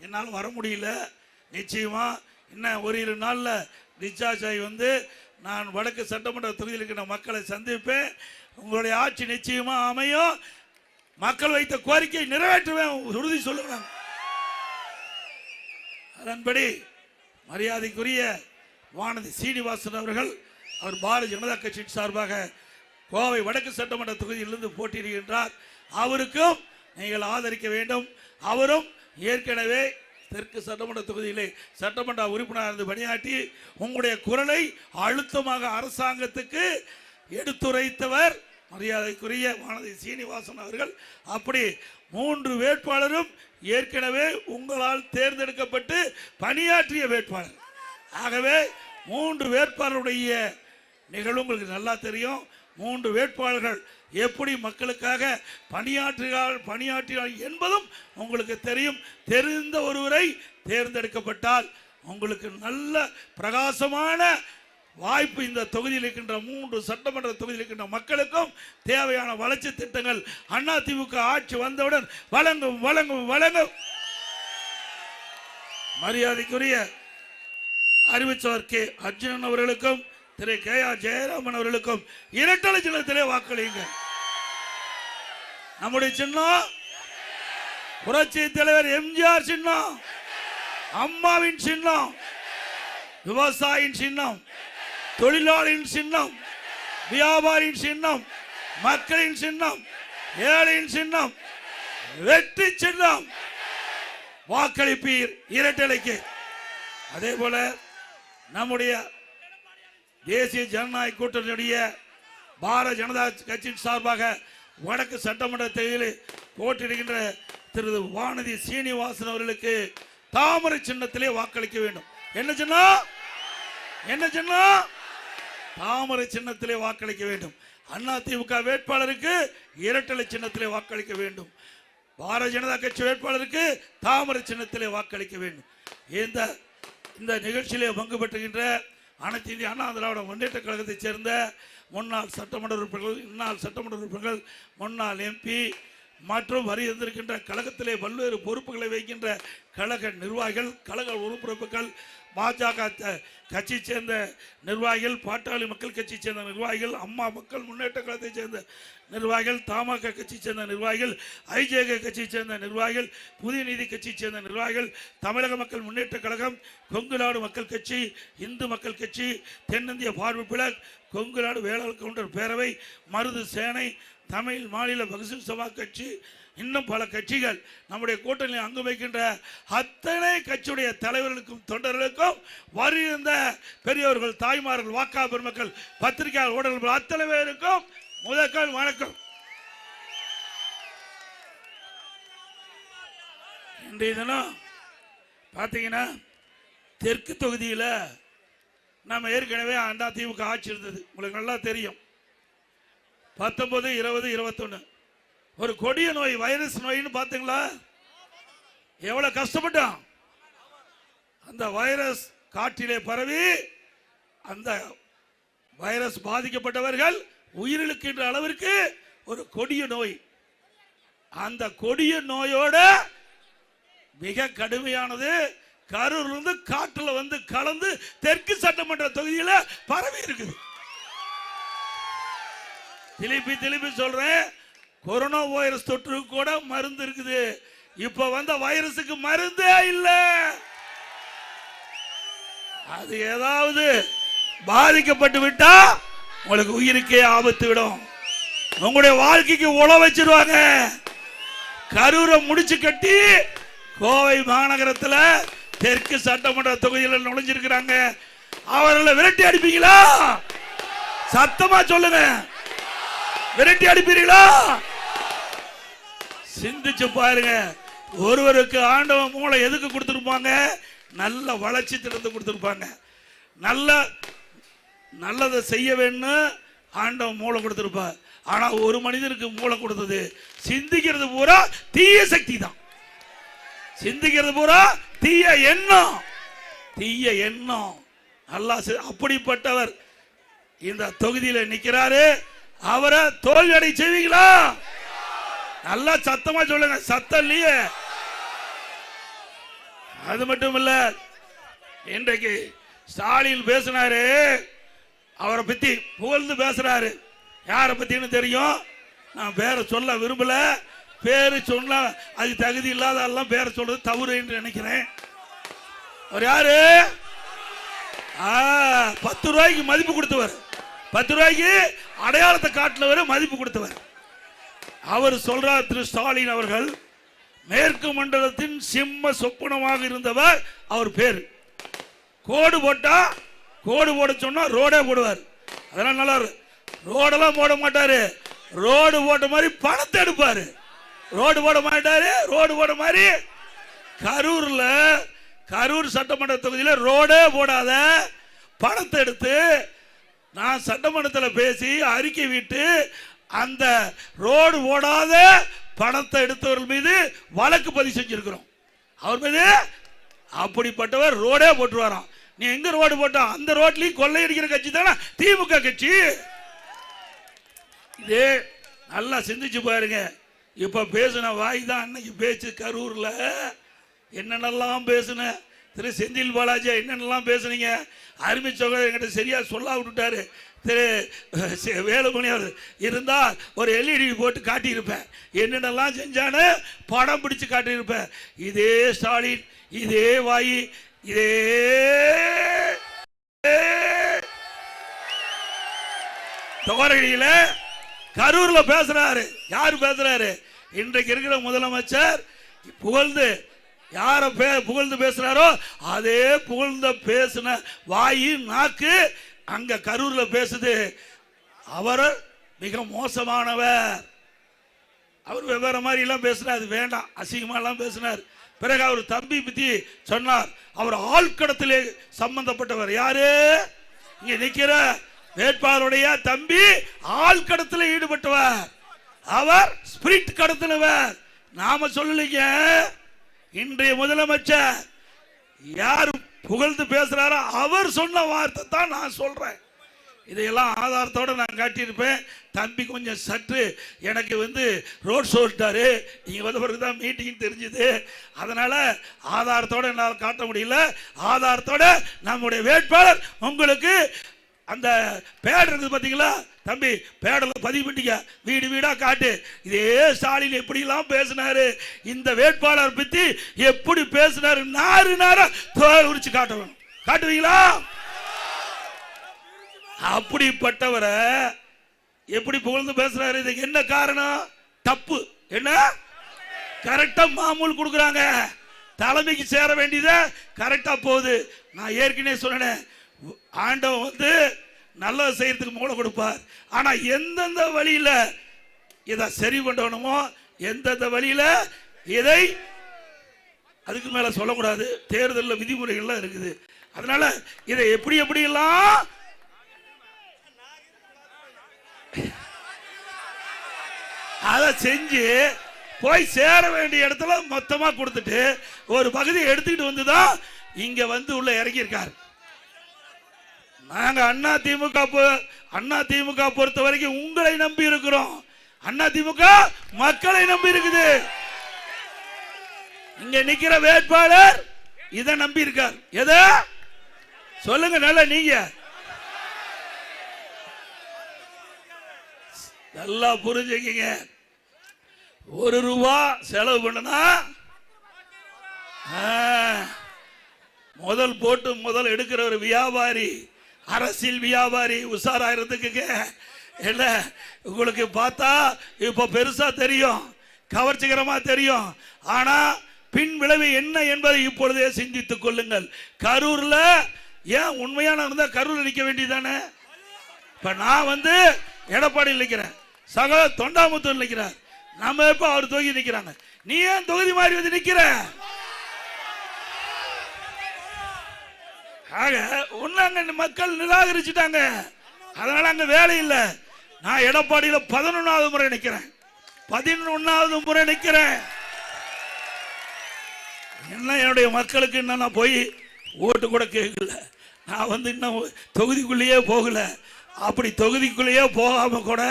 என்னால் வர முடியல, நிச்சயமாக இன்னும் ஒரு 2 நாளில் டிஸ்சார்ஜ் ஆகி வந்து நான் வடக்கு சட்டமன்ற தொகுதியில் இருக்கின்ற மக்களை சந்திப்பேன், உங்களுடைய ஆட்சி நிச்சயமாக அமையும், மக்கள் வைத்த கோரிக்கையை நிறைவேற்றுவேன் உறுதி சொல்லுவேன். அதன்படி மரியாதைக்குரிய வானதி சீனிவாசன் அவர்கள், அவர் பாரதிய ஜனதா கட்சியின் சார்பாக கோவை வடக்கு சட்டமன்ற தொகுதியிலிருந்து போட்டியிடுகின்றார். அவருக்கும் நீங்கள் ஆதரிக்க வேண்டும். அவரும் ஏற்கனவே தெற்கு சட்டமன்ற தொகுதியிலே சட்டமன்ற உறுப்பினர் இருந்து பணியாற்றி உங்களுடைய குரலை அழுத்தமாக அரசாங்கத்துக்கு எடுத்துரைத்தவர் மரியாதைக்குரிய வானதி சீனிவாசன் அவர்கள். அப்படி 3 வேட்பாளரும் ஏற்கனவே உங்களால் தேர்ந்தெடுக்கப்பட்டு பணியாற்றிய வேட்பாளர். ஆகவே 3 வேட்பாளருடைய நிகழ்வு உங்களுக்கு நல்லா தெரியும். 3 வேட்பாளர்கள் எப்படி மக்களுக்காக பணியாற்றினார் என்பதும் உங்களுக்கு தெரியும். தெரிந்த ஒருவரை தேர்ந்தெடுக்கப்பட்டால் உங்களுக்கு நல்ல பிரகாசமான வாய்ப்பு இந்த தொகுதியில் இருக்கின்ற 3 சட்டமன்ற தொகுதியில் இருக்கின்ற மக்களுக்கும் தேவையான வளர்ச்சி திட்டங்கள் அதிமுக ஆட்சி வந்தவுடன் வழங்கும் வழங்கும் வழங்கும். மரியாதைக்குரிய அறிவிச்சவர் கே அர்ஜுனன் அவர்களுக்கும் திரு KR ஜெயராமன் அவர்களுக்கும் இரட்டலை சின்னத்திலே வாக்களியுங்க. நம்முடைய சின்னம் புரட்சி தலைவர் எம்ஜிஆர் சின்னம், அம்மாவின் சின்னம், விவசாயியின் சின்னம், தொழிலாளியின் சின்னம், வியாபாரியின் சின்னம், மக்களின் சின்னம், ஏழையின் சின்னம், வெற்றி சின்னம். வாக்களிப்பீர் இரட்டலைக்கு. அதே போல நம்முடைய தேசிய ஜனநாயக கூட்டணியுடைய பாரதிய ஜனதா கட்சியின் சார்பாக வடக்கு சட்டமன்ற தேர்தலில் போட்டியிடுகின்ற திரு வானதி சீனிவாசன் அவர்களுக்கு தாமரை சின்னத்திலே வாக்களிக்க வேண்டும். என்ன சின்னம்? என்ன சின்னம்? தாமரை சின்னத்திலே வாக்களிக்க வேண்டும். அதிமுக வேட்பாளருக்கு இரட்டலை சின்னத்திலே வாக்களிக்க வேண்டும். பாரதிய ஜனதா கட்சி வேட்பாளருக்கு தாமரை சின்னத்திலே வாக்களிக்க வேண்டும். இந்த நிகழ்ச்சியிலே பங்கு பெற்றுகின்ற அனைத்து இந்திய அண்ணா திராவிட முன்னேற்ற கழகத்தைச் சேர்ந்த முன்னாள் சட்டமன்ற உறுப்பினர்கள், இந்நாள் சட்டமன்ற உறுப்பினர்கள், முன்னாள் MP மற்றும் வரி இருந்திருக்கின்ற கழகத்திலே பல்வேறு பொறுப்புகளை வைக்கின்ற கழக நிர்வாகிகள், கழக உறுப்பினர்கள், பாஜக கட்சியை சேர்ந்த நிர்வாகிகள், பாட்டாளி மக்கள் கட்சியை சேர்ந்த நிர்வாகிகள், அம்மா மக்கள் முன்னேற்ற கழகத்தை சேர்ந்த நிர்வாகிகள், தமாக கட்சியை சேர்ந்த நிர்வாகிகள், IJK கட்சியை சேர்ந்த நிர்வாகிகள், புதிய நீதி கட்சியை சேர்ந்த நிர்வாகிகள், தமிழக மக்கள் முன்னேற்ற கழகம், கொங்கு நாடு மக்கள் கட்சி, இந்து மக்கள் கட்சி, தென்னிந்திய பார்வையாளர், கொங்கு நாடு வேளாளர் கவுண்டர் பேரவை, மருது சேனை, தமிழ் மாநில பகுஜன் சபா கட்சி, இன்னும் பல கட்சிகள், நம்முடைய கூட்டணியில் அங்கு வைக்கின்ற அத்தனை கட்சியுடைய தலைவர்களுக்கும் தொண்டர்களுக்கும் வருகின்ற பெரியவர்கள், தாய்மார்கள், வாக்கா பெருமக்கள், பத்திரிகையாளர், ஊடகங்கள் அத்தனை பேருக்கும் முதற்கால் வணக்கம். இன்றைய தினம் பார்த்தீங்கன்னா தெற்கு தொகுதியில் நம்ம ஏற்கனவே அதிமுக ஆட்சி இருந்தது, உங்களுக்கு நல்லா தெரியும். 19, 20, 21 ஒரு கொடிய நோய், வைரஸ் நோயின்னு பார்த்தீங்களா? எவ்வளவு கஷ்டப்பட்டோம். அந்த வைரஸ் காற்றிலே பரவி அந்த வைரஸ் பாதிக்கப்பட்டவர்கள் உயிரிழக்கின்ற அளவிற்கு ஒரு கொடிய நோய். அந்த கொடிய நோயோட மிக கடுமையானது கரூர்ல இருந்து காட்டுல வந்து கலந்து தெற்கு சட்டமன்ற தொகுதியில பரவி இருக்குது. திருப்பி சொல்றேன், கொரோனா வைரஸ் தொற்று கூட மருந்து இருக்குது. இப்ப வந்த வைரஸுக்கு மருந்தே இல்ல. அது ஏதாவது பாதிக்கப்பட்டு விட்டா உங்களுக்கு உயிருக்கே ஆபத்து விடும். உங்களுடைய வாழ்க்கைக்கு உழ வச்சிருவாங்க. கரூரை முடிச்சு கட்டி கோவை மாநகரத்தில் தெற்கு சட்டமன்ற தொகுதியில் நுழைஞ்சிருக்கிறாங்க. அவர்களை விரட்டி அடிப்பீங்களா? சத்தமா சொல்லுங்க, விரட்டி அடிப்பீங்களா? சிந்திச்சு பாருங்க. ஒருவருக்கு ஆண்டவன் மூளை எதுக்கு கொடுத்திருப்பாங்க? நல்ல வளர்ச்சி திட்டத்தை கொடுத்திருப்பாங்க. நல்லதை செய்ய வேணும் ஆண்டவன் மூளை கொடுத்திருப்பார். ஆனா ஒரு மனிதனுக்கு மூளை கொடுத்தது சிந்திக்கிறது பூரா தீய சக்தி தான். சிந்திக்கிறது பூரா தீய எண்ணம். அல்லாஹ் அப்படிப்பட்டவர் இந்த தொகுதியில நிக்கிறாரு. அவரை தோல்வியடை செய்வீங்களா? நல்லா சத்தமா சொல்லுங்க. சத்தம் இல்லையே. அது மட்டும் இல்ல, இன்றைக்கு ஸ்டாலின் பேசினாரு. அவரை பத்தி புகழ்ந்து பேசுறாரு. யாரை பத்தின்னு தெரியும்? நான் பேரை சொல்ல விரும்பல. பேரு சொன்னா அது தகுதி இல்லாத எல்லாம் பேரை சொல்றது தவறு என்று நினைக்கிறேன். அவர் யாரு? 10 ரூபாய்க்கு மதிப்பு கொடுத்தவர். 10 ரூபாய்க்கு அடையாளத்தை காட்டினவர், மதிப்பு கொடுத்தவர். அவர் சொல்றார், திரு ஸ்டாலின் அவர்கள் மேற்கு மண்டலத்தின் சிம்ம சொப்பனமாக இருந்தவர். அவர் பேர் கோடு போட்டா, கோடு போட சொன்னா ரோடே போடுவார். அதெல்லாம் நல்லா ரோடெல்லாம் போட மாட்டாரு. ரோடு போட்ட மாதிரி பணத்தை எடுப்பாரு. ரோடு போட மாட்டாரு. ரோடு போட மாதிரி கரூர் சட்டமன்ற தொகுதியில் ரோடே போடாத பணத்தை எடுத்து நான் சட்டமன்றத்தில் பேசி அறிக்கை விட்டு அந்த ரோடு போடாத பணத்தை எடுத்தவர்கள் மீது வழக்கு பதிவு செஞ்சிருக்கிறோம். அவர் மீது அப்படிப்பட்டவர் ரோடே போட்டுருவாராம். நீ எங்க ரோடு போட்டா அந்த ரோட்லயும் கொள்ளையடிக்கிற கட்சி தானே திமுக கட்சி. இதே நல்லா சிந்திச்சு பாருங்க. இப்ப பேசின வாய் தான் அன்னைக்கு பேச்சு. கரூர்ல என்னென்னலாம் பேசுன திரு செந்தில் பாலாஜி, என்னென்னலாம் பேசுனீங்க? அருமை சகோதரர் என்கிட்ட சரியா சொல்ல விட்டுட்டாரு. திரு வேலுமணி அவர் இருந்தா ஒரு எல்இடி போட்டு காட்டியிருப்பேன். என்னென்னலாம் செஞ்சானு படம் பிடிச்சு காட்டியிருப்பேன். இதே ஸ்டாலின், இதே வாயி, இதே தோரடியில கரூர்ல பேசுறாரு. யாரு பேசுறாரு? இன்றைக்கு இருக்கிற முதலமைச்சர் புகழ்ந்து யார புகழ்ந்து பேசுறாரோ அதே புகழ்ந்த பேசின வாயி நாக்கு அங்க கரூர்ல பேசுது. அவர் மிக மோசமானவர். அவர் வெவ்வேறு மாதிரி எல்லாம் பேசுறாரு. அது வேண்டாம், அசிங்கமா எல்லாம் பேசினார். பிறகு அவர் தம்பி பத்தி சொன்னார். அவர் ஆழ்கடத்திலே சம்பந்தப்பட்டவர். யாரு? இங்க நிக்கிற வேட்பாளருடைய தம்பி ஆழ்கடத்தில் ஈடுபட்டவர். அவர் ஸ்பிரிட் கடத்தினவர். நாம சொல்லலீங்க. இன்றைய முதலமைச்சர் யார் புகழ்ந்து பேசுறாரோ அவர் சொன்ன வார்த்தை தான் நான் சொல்றேன். இதையெல்லாம் ஆதாரத்தோட நான் காட்டியிருப்பேன். தம்பி கொஞ்சம் சற்று எனக்கு ரோட் சொல்லிட்டாரு. நீங்க வந்த பிறகு தான் மீட்டிங் தெரிஞ்சது. அதனால ஆதாரத்தோட என்னால் காட்ட முடியல. ஆதாரத்தோட நம்முடைய வேட்பாளர் உங்களுக்கு அந்த பேட் இருக்குது பாத்தீங்களா தம்பி, பேடல பதிவு பண்ணிக்க, வீடு வீடா காட்டு. இதே ஸ்டாலின் எப்படி எல்லாம் பேசினாரு, இந்த வேட்பாளர் பத்தி எப்படி பேசினாரு, நாறு நாரா தோல் உரிச்சு காட்டணும். காட்டுவீங்களா? அப்படிப்பட்டவரை எப்படி புகழ்ந்து பேசுறாரு? இதுக்கு என்ன காரணம்? தப்பு. என்ன? கரெக்டா மாமூல் கொடுக்குறாங்க. தலைமைக்கு சேர வேண்டியத கரெக்டா போகுது. நான் ஏற்கனவே சொன்னேன், ஆண்டவன் நல்லது செய்யறதுக்கு மூளை கொடுப்பார். ஆனா எந்தெந்த வழியில இதை சரி பண்ணணுமோ, எந்தெந்த வழியில இதை அதுக்கு மேல சொல்லக்கூடாது. தேர்தலில் விதிமுறைகள்லாம் இருக்குது. அதனால இதை எப்படி எல்லாம் அதை செஞ்சு போய் சேர வேண்டிய இடத்துல மொத்தமா கொடுத்துட்டு ஒரு பகுதியை எடுத்துக்கிட்டு வந்துதான் இங்க உள்ள இறங்கி இருக்காரு. நாங்க அண்ணா திமுக பொறுத்த வரைக்கும் உங்களை நம்பி இருக்கிறோம். அண்ணா திமுக மக்களை நம்பி இருக்குது. இங்க நிக்கிற வேட்பாளர் இதை நம்பி இருக்கார். எதை சொல்லுங்க நல்ல நீங்க நல்லா புரிஞ்சுக்கீங்க. ₹1 செலவு பண்ணனா முதல் போட்டு முதல் எடுக்கிற ஒரு வியாபாரி, அரசியல் வியாபாரி உஷாராயிரத்துக்கு என்ன உங்களுக்கு பார்த்தா இப்ப பெருசா தெரியும், கவர்ச்சிகரமா தெரியும். ஆனா பின் விளைவு என்ன என்பதை இப்பொழுதே சிந்தித்துக் கொள்ளுங்கள். கரூர்ல ஏன் உண்மையான இருந்தா கரூர் நிற்க வேண்டியதானே? இப்ப நான் எடப்பாடியில் நிற்கிறேன், சக தொண்டாமுத்தூர் நிற்கிறார், நம்ம இப்ப அவர் தொகுதி நிற்கிறாங்க. நீ ஏன் தொகுதி மாறி நிற்கிற? ஆக உன்ன மக்கள் நிராகரிச்சுட்டாங்க, அதனால அங்க வேலை இல்லை. நான் எடப்பாடியில் 11வது முறை நிற்கிறேன், 11வது முறை நிற்கிறேன். என்ன என்னுடைய மக்களுக்கு இன்னும் நான் போய் ஓட்டு கூட கேட்கல. நான் இன்னும் தொகுதிக்குள்ளேயே போகல. அப்படி தொகுதிக்குள்ளேயே போகாம கூட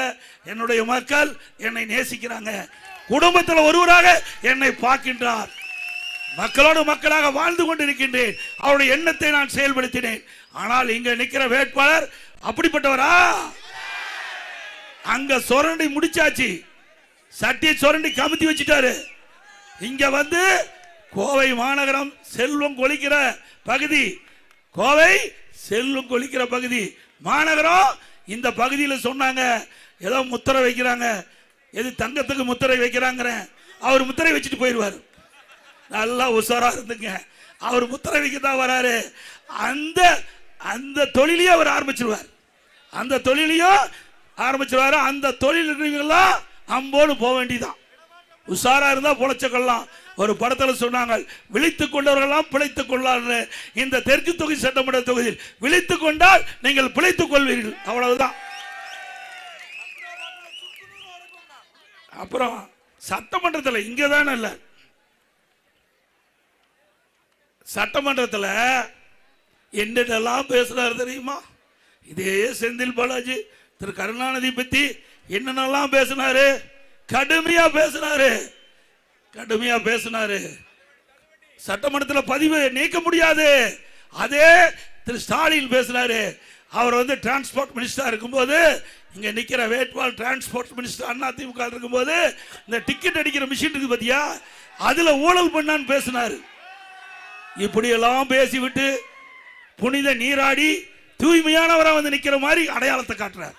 என்னுடைய மக்கள் என்னை நேசிக்கிறாங்க. குடும்பத்தில் ஒருவராக என்னை பார்க்கின்றார். மக்களோடு மக்களாக வாழ்ந்து கொண்டிருக்கின்றேன். அவருடைய எண்ணத்தை நான் செயல்படுத்தினேன். ஆனால் இங்க நிற்கிற வேட்பாளர் அப்படிப்பட்டவரா? அங்க சொரண்டி முடிச்சாச்சு, சட்டியை சொரண்டி கமுத்தி வச்சுட்டாரு. இங்க கோவை மாநகரம் செல்வம் கொளிக்கிற பகுதி, கோவை செல்வம் கொளிக்கிற பகுதி மாநகரம். இந்த பகுதியில் சொன்னாங்க ஏதோ முத்திரை வைக்கிறாங்க, எது தங்கத்துக்கு முத்திரை வைக்கிறாங்க. அவர் முத்திரை வச்சுட்டு போயிடுவார். நல்லா உஷாரா இருந்துங்க, அவர் முத்திரை வைக்கத்தான் வராரு. அந்த அந்த தொழிலையும் அவர் ஆரம்பிச்சிருவார், அந்த தொழிலையும் ஆரம்பிச்சிருவாரு. அந்த தொழில் இருக்கிறவங்களாம் அம்போடு போக வேண்டியதான். உஷாரா இருந்தா பொழைச்சக்கொள்ளலாம். ஒரு படத்தில் சொன்னாங்க, விழித்துக் கொண்டவர்களெல்லாம் பிழைத்துக் கொள்ளாரு. இந்த தெற்கு தொகுதி சட்டமன்ற தொகுதியில் விழித்துக் கொண்டால் நீங்கள் பிழைத்துக் கொள்வீர்கள், அவ்வளவுதான். அப்புறம் சட்டமன்றத்தில் இங்கதான் இல்ல, சட்டமன்றத்தில் என்னென்னலாம் பேசுறாரு தெரியுமா? இதே செந்தில் பாலாஜி திரு கருணாநிதி பத்தி என்னென்னலாம் பேசினாரு, கடுமையா பேசினாரு, கடுமையா பேசினாரு. சட்டமன்றத்தில் பதிவு நீக்க முடியாது. அதே திரு ஸ்டாலின் பேசினாரு. அவர் டிரான்ஸ்போர்ட் மினிஸ்டர் இருக்கும்போது, இங்க நிக்கிற வேட்பாளர் டிரான்ஸ்போர்ட் மினிஸ்டர் அண்ணா திமுக இருக்கும்போது, இந்த டிக்கெட் அடிக்கிற மிஷின் இருக்கு பாத்தியா, அதுல ஊழல் பண்ணான்னு பேசினாரு. இப்படி எல்லாம் பேசிவிட்டு புனித நீராடி தூய்மையானவரா நிக்கிற மாதிரி அடையாளத்தை காட்டுறார்.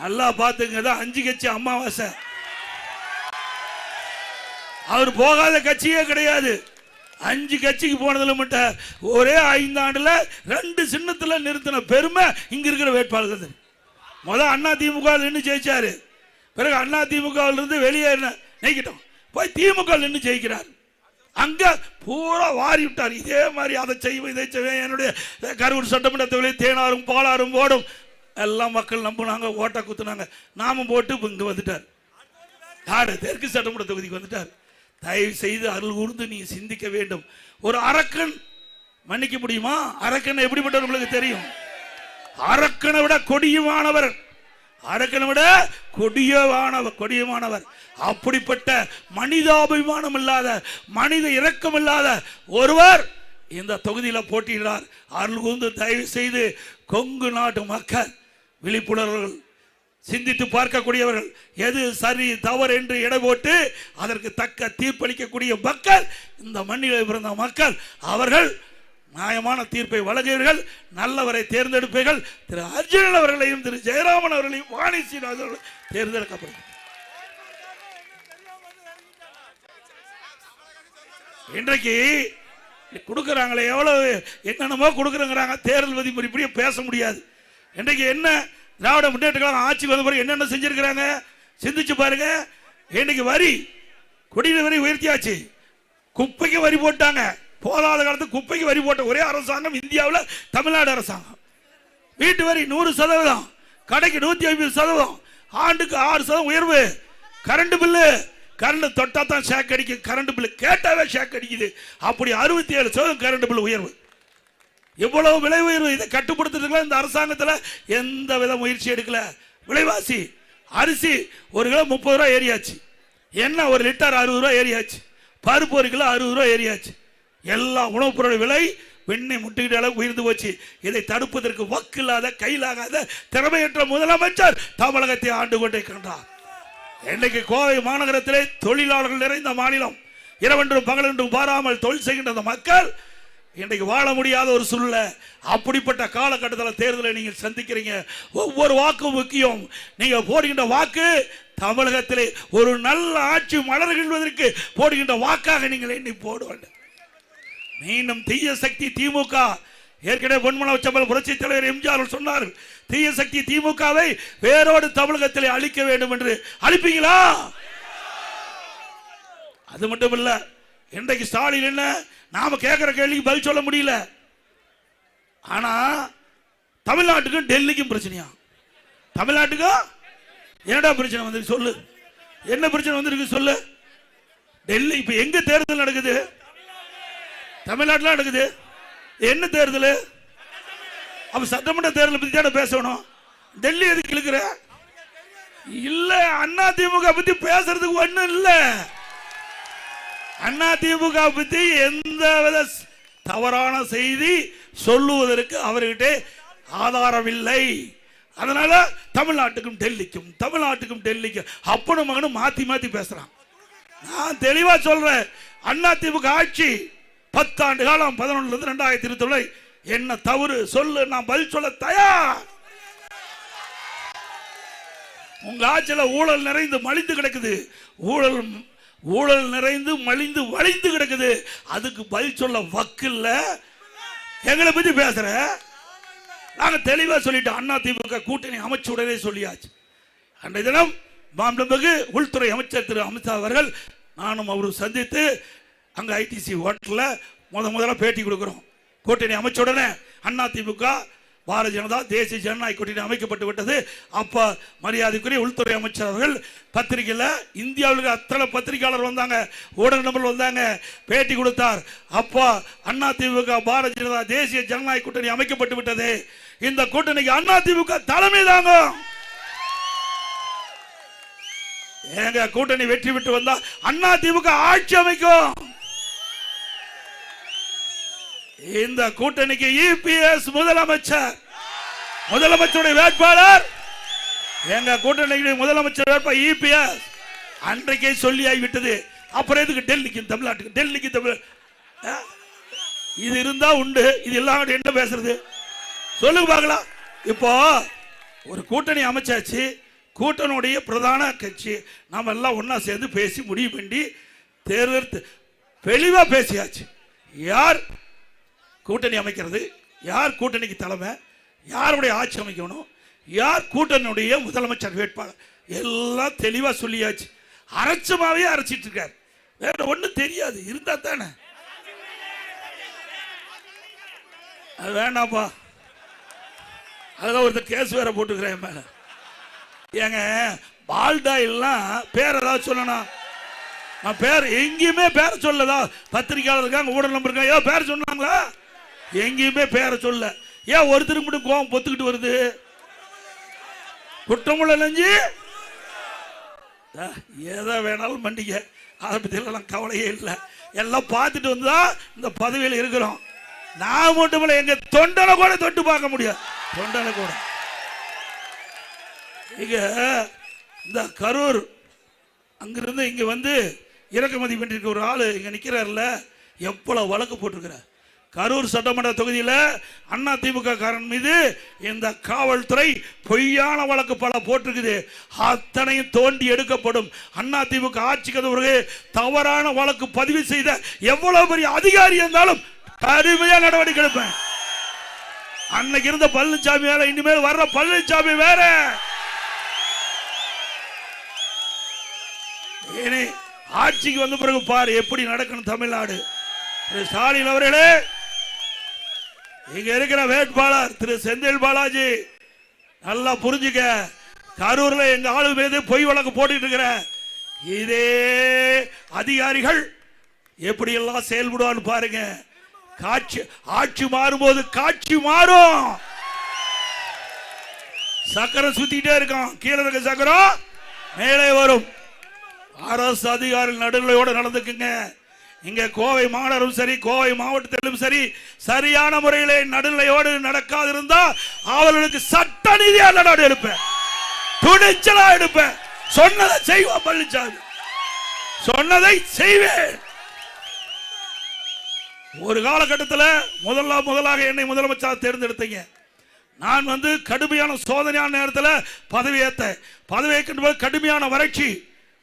நல்லா பாத்துங்க, 5 கட்சி அமாவாசை. அவர் போகாத கட்சியே கிடையாது. 5 கட்சிக்கு போனதுல மட்டும் ஒரே 5 ஆண்டுல 2 சின்னத்துல நிறுத்தின பெருமை இங்க இருக்கிற வேட்பாளர்கள். முதல் அண்ணா திமுக நின்று ஜெயிச்சாரு, பிறகு அண்ணா திமுக இருந்து வெளியே நீக்கிட்டோம், போய் திமுக நின்று ஜெயிக்கிறார். அங்க பூரா வாரி விட்டார். இதே மாதிரி அதை செய்வோம் இதை செய்வேன், என்னுடைய கரூர் சட்டமன்ற தொகுதியில் தேனாரும் பாலாரும் ஓடும் எல்லாம் மக்கள் நம்பினாங்க, ஓட்ட குத்துனாங்க. நாமும் போட்டு இங்க வந்துட்டார். யாரு? தெற்கு சட்டமன்ற தொகுதிக்கு வந்துட்டார். தயவு செய்து அருள் கூர்ந்து நீ சிந்திக்க வேண்டும். ஒரு அரக்கன் மன்னிக்க முடியுமா? அரக்கன் எப்படிப்பட்டவர் உங்களுக்கு தெரியும்? அரக்கனை விட கொடியமானவர், அரக்கனை விட கொடியமானவர். அப்படிப்பட்ட மனிதாபிமானம் இல்லாத, மனித இரக்கம் இல்லாத ஒருவர் இந்த தொகுதியில் போட்டியிடார். அருள் கூர்ந்து தயவு செய்து கொங்கு நாட்டு மக்கள் விழிப்புணர்வுகள், சிந்தித்து பார்க்கக்கூடியவர்கள், எது சரி தவறு என்று எடை போட்டு அதற்கு தக்க தீர்ப்பளிக்கக்கூடிய மக்கள், இந்த மண்ணில் பிறந்த மக்கள், அவர்கள் நியாயமான தீர்ப்பை வழங்குவீர்கள், நல்லவரை தேர்ந்தெடுப்பீர்கள். திரு அர்ஜுனன் அவர்களையும் திரு ஜெயராமன் அவர்களையும் வாணிசீன் அவர்கள் தேர்ந்தெடுக்கப்படும். இன்றைக்கு கொடுக்குறாங்களே, எவ்வளவு என்னென்னமோ கொடுக்குறேங்கிறாங்க. தேர்தல் விதிமுறை இப்படியே பேச முடியாது. இன்றைக்கு என்ன திராவிட முன்னேற்ற கழகம் ஆட்சி வந்த பிறகு என்னென்ன செஞ்சிருக்கிறாங்க சிந்திச்சு பாருங்க. இன்னைக்கு வரி, குடிநீர் வரி உயர்த்தியாச்சு, குப்பைக்கு வரி போட்டாங்க. போதாத காலத்துக்கு குப்பைக்கு வரி போட்ட ஒரே அரசாங்கம் இந்தியாவில் தமிழ்நாடு அரசாங்கம். வீட்டு வரி 100%, கடைக்கு 150%, ஆண்டுக்கு 6% உயர்வு. கரண்ட் பில்லு, கரண்ட் தொட்டா தான் ஷாக் அடிக்குது, கரண்ட் பில்லு கேட்டாவே ஷாக் அடிக்குது. அப்படி 67% கரண்ட் பில் உயர்வு. எவ்வளவு விலை உயர்வு! இதை கட்டுப்படுத்துறதுக்குள்ள இந்த அரசாங்கத்தில் எந்த வித முயற்சி எடுக்கல. விலைவாசி அரிசி 1 கிலோ 30 ரூபா ஏறியாச்சு, எண்ணெய் 1 லிட்டர் 60 ரூபா ஏறியாச்சு, பருப்பு 1 கிலோ 60 ரூபா ஏறியாச்சு. எல்லா உணவுப் பொருள் விலை வெண்ணை முட்டுகிற அளவுக்கு உயர்ந்து போச்சு. இதை தடுப்பதற்கு வக்கில்லாத கையிலாகாத திறமையற்ற முதலமைச்சர் தமிழகத்தை ஆண்டு கொண்டே கண்டார். இன்னைக்கு கோவை மாநகரத்திலே தொழிலாளர்கள் நிறைந்த மாநிலம். இரவென்றும் பகலென்றும் பாராமல் தொழில் செய்கின்ற அந்த மக்கள் இன்றைக்கு வாழ முடியாத ஒரு சூழ்நிலை. அப்படிப்பட்ட காலகட்டத்தில் தேர்தலை நீங்கள் சந்திக்கிறீங்க. ஒவ்வொரு வாக்கும் முக்கியம். நீங்க போடுகின்ற வாக்கு தமிழகத்திலே ஒரு நல்ல ஆட்சி மலர்கின்றதற்கு போடுகின்ற வாக்காக நீங்கள் எண்ணி போட வேண்டும். மீண்டும் தீய சக்தி திமுக, ஏற்கனவே பொன்மனச்சம்பல் புரட்சி தலைவர் எம்ஜிஆர் சொன்னார், தீய சக்தி திமுகவை வேரோடு தமிழகத்திலே அழிக்க வேண்டும் என்று. அழிப்பீங்களா? அது மட்டும் இல்ல, இன்றைக்கு ஸ்டாலின் என்ன நாம கேட்கிற கேள்விக்கு பதில் சொல்ல முடியல. ஆனா தமிழ்நாட்டுக்கும் டெல்லிக்கும் பிரச்சனையா? தமிழ்நாட்டுக்கும் என்னடா பிரச்சனை வந்து சொல்லு, என்ன பிரச்சனை வந்திருக்கு சொல்லு. டெல்லி இப்ப எங்க தேர்தல் நடக்குது? தமிழ்நாட்டில் நடக்குது. என்ன தேர்தல்? அப்ப சட்டமன்ற தேர்தலை பத்தி தானே பேசணும். டெல்லி எதுக்கு இழுக்கிற? இல்ல, அண்ணா திமுக பத்தி பேசுறதுக்கு ஒண்ணும் இல்ல. அண்ணா திமுக பத்தி எந்த வித தவறான செய்தி சொல்லுவதற்கு அவர்கிட்ட ஆதாரம் இல்லை. அதனால தமிழ்நாட்டுக்கும் டெல்லிக்கும், தமிழ்நாட்டுக்கும் டெல்லிக்கும் அப்பனும் மகனும் மாத்தி மாத்தி பேசுறான். நான் தெளிவா சொல்றேன், அண்ணா திமுக ஆட்சி 10 ஆண்டு காலம் 11 2021 என்ன தவறு சொல்லு, நான் பதில் சொல்ல தயார். உங்க ஆட்சியில ஊழல் நிறைந்து மலிந்து கிடக்குது. ஊழல் நிறைந்து மலிந்து வலிந்து கிடக்குது. அதுக்கு பதில் சொல்ல வக்கில்ல. எங்களை பத்தி பேசுற? நாங்க தெளிவா சொல்லிட்டோம். அண்ணா திமுக கூட்டணி அமைச்ச உடனே சொல்லியாச்சு. அன்றைய தினம் மாண்புமிகு உள்துறை அமைச்சர் திரு அமித்ஷா அவர்கள் நானும் அவரும் சந்தித்து அங்க ஐடிசி ஹோட்டல்ல முதல்ல பேட்டி கொடுக்கிறோம். கூட்டணி அமைச்ச உடனே அண்ணா திமுக பாரதிய ஜனதா தேசிய ஜனநாயக கூட்டணி அமைக்கப்பட்டு விட்டது. அப்ப மரியாதைக்குரிய உள்துறை அமைச்சர் அவர்கள் பத்திரிகையில் இந்தியாவில் அத்தனை பத்திரிகையாளர் வந்தாங்க, ஊடக நபர்கள் வந்தாங்க, பேட்டி கொடுத்தார். அப்போ அண்ணா திமுக பாரதிய ஜனதா தேசிய ஜனநாயக கூட்டணி அமைக்கப்பட்டு விட்டது. இந்த கூட்டணிக்கு அண்ணா திமுக தலைமை தாங்க. எங்க கூட்டணி வெற்றி பெற்று வந்தா அண்ணா திமுக ஆட்சி அமைக்கும். இந்த கூட்டணிக்கு இபிஎஸ் முதலமைச்சருடைய வேட்பாளர். எங்க கூட்டணிக்கு முதலமைச்சர் வேட்பாளர் இபிஎஸ். அன்றைக்கே சொல்லி ஆகிவிட்டது. அப்புறம் எதுக்கு டெல்லிக்கு தமிழ்நாட்டுக்கு, டெல்லிக்கு தமிழ்? இது இருந்தா உண்டு, இது எல்லாம் என்ன பேசுறது சொல்லுங்க பார்க்கலாம். இப்போ ஒரு கூட்டணி அமைச்சாச்சு, கூட்டணியுடைய பிரதான கட்சி நாம எல்லாம் ஒன்னா சேர்ந்து பேசி முடிவு பண்ணி தேர்தல் தெளிவா பேசியாச்சு. யார் கூட்டணி அமைக்கிறது, யார் கூட்டணிக்கு தலைமை, யாருடைய ஆட்சி அமைக்கணும், யார் கூட்டணியுடைய முதலமைச்சர் வேட்பாளர் எல்லாம் தெளிவா சொல்லியாச்சு. அரைச்சமாவே அரைச்சிட்டு இருக்காரு. வேற ஒண்ணும் தெரியாது. இருந்தா தானே. அது வேண்டாம்ப்பா. அதுதான் ஒருத்தர் கேஸ் வேற போட்டுக்கிறேன் மேல. ஏங்க பால்டா எல்லாம் பேர் ஏதாவது சொல்லணும். நான் பேர் எங்கேயுமே பேர சொல்லதா? பத்திரிகையாளர் இருக்காங்க, ஊடக நம்பர் இருக்காங்க, ஏன் பேர் சொன்னாங்களா? எங்கேயுமே பேரை சொல்ல. ஏன் ஒருத்தருக்கு மட்டும் கோவம் பொத்துக்கிட்டு வருது? குற்றமுள்ள நெஞ்சு எதை வேணாலும் மண்டிக்க. அதை பத்தி எல்லாம் கவலையே இல்லை. எல்லாம் பார்த்துட்டு வந்தா இந்த பதவியில் இருக்கிறோம். நான் மட்டும் இல்லை, எங்க தொண்டனை கூட தொட்டு பார்க்க முடியாது. தொண்டனை கூட இங்க இந்த கரூர் அங்கிருந்து இங்க வந்து இறக்குமதி பண்ணிருக்க ஒரு ஆளு இங்க நிக்கிறார்ல, எவ்வளவு வழக்கு போட்டிருக்கிறார். கரூர் சட்டமன்ற தொகுதியில் அண்ணா திமுக காரன் மீது இந்த காவல்துறை பொய்யான வழக்கு பல போட்டிருக்குது. அத்தனையும் தோண்டி எடுக்கப்படும். அண்ணா திமுக ஆட்சிக்கு பிறகு தவறான வழக்கு பதிவு செய்த எவ்வளவு பெரிய அதிகாரி இருந்தாலும் கடுமையா நடவடிக்கை எடுப்பேன். அன்னைக்கு இருந்த பழனிசாமி வேற, இனிமேல் வர்ற பழனிசாமி வேற. ஆட்சிக்கு வந்த பிறகு பாரு எப்படி நடக்கணும் தமிழ்நாடு. ஸ்டாலின் அவர்களே, இங்க இருக்கிற வேட்பாளர் திரு செந்தில் பாலாஜி நல்லா புரிஞ்சுக்க. கரூர்ல எங்க ஆளு மீது பொய் வழக்கு போட்டுட்டு இருக்கிற இதே அதிகாரிகள் எப்படி எல்லாம் செயல்படுவான்னு பாருங்க. ஆட்சி மாறும்போது காட்சி மாறும். சக்கரம் சுத்திட்டே இருக்கும், கீழே இருக்க சக்கரம் மேலே வரும். அரசு அதிகாரிகள் நடுநிலையோட நடந்துக்குங்க. இங்க கோவை மாநகரும் சரி, கோவை மாவட்டத்திலும் சரி, சரியான முறையிலே நடுநிலையோடு நடக்காதிருந்தா அவர்களுக்கு சட்ட ரீதியா நடவடிக்கை எடுப்பேன், துணிச்சலா எடுப்பேன். சொன்னதை செய்வோம் பழனிசாமி, சொன்னதை செய்வேன். ஒரு காலகட்டத்தில் முதலாக என்னை முதலமைச்சர் தேர்ந்தெடுத்தீங்க. நான் கடுமையான சோதனையான நேரத்தில் பதவி ஏற்றேன். பதவி ஏற்கின்ற போது கடுமையான வறட்சி,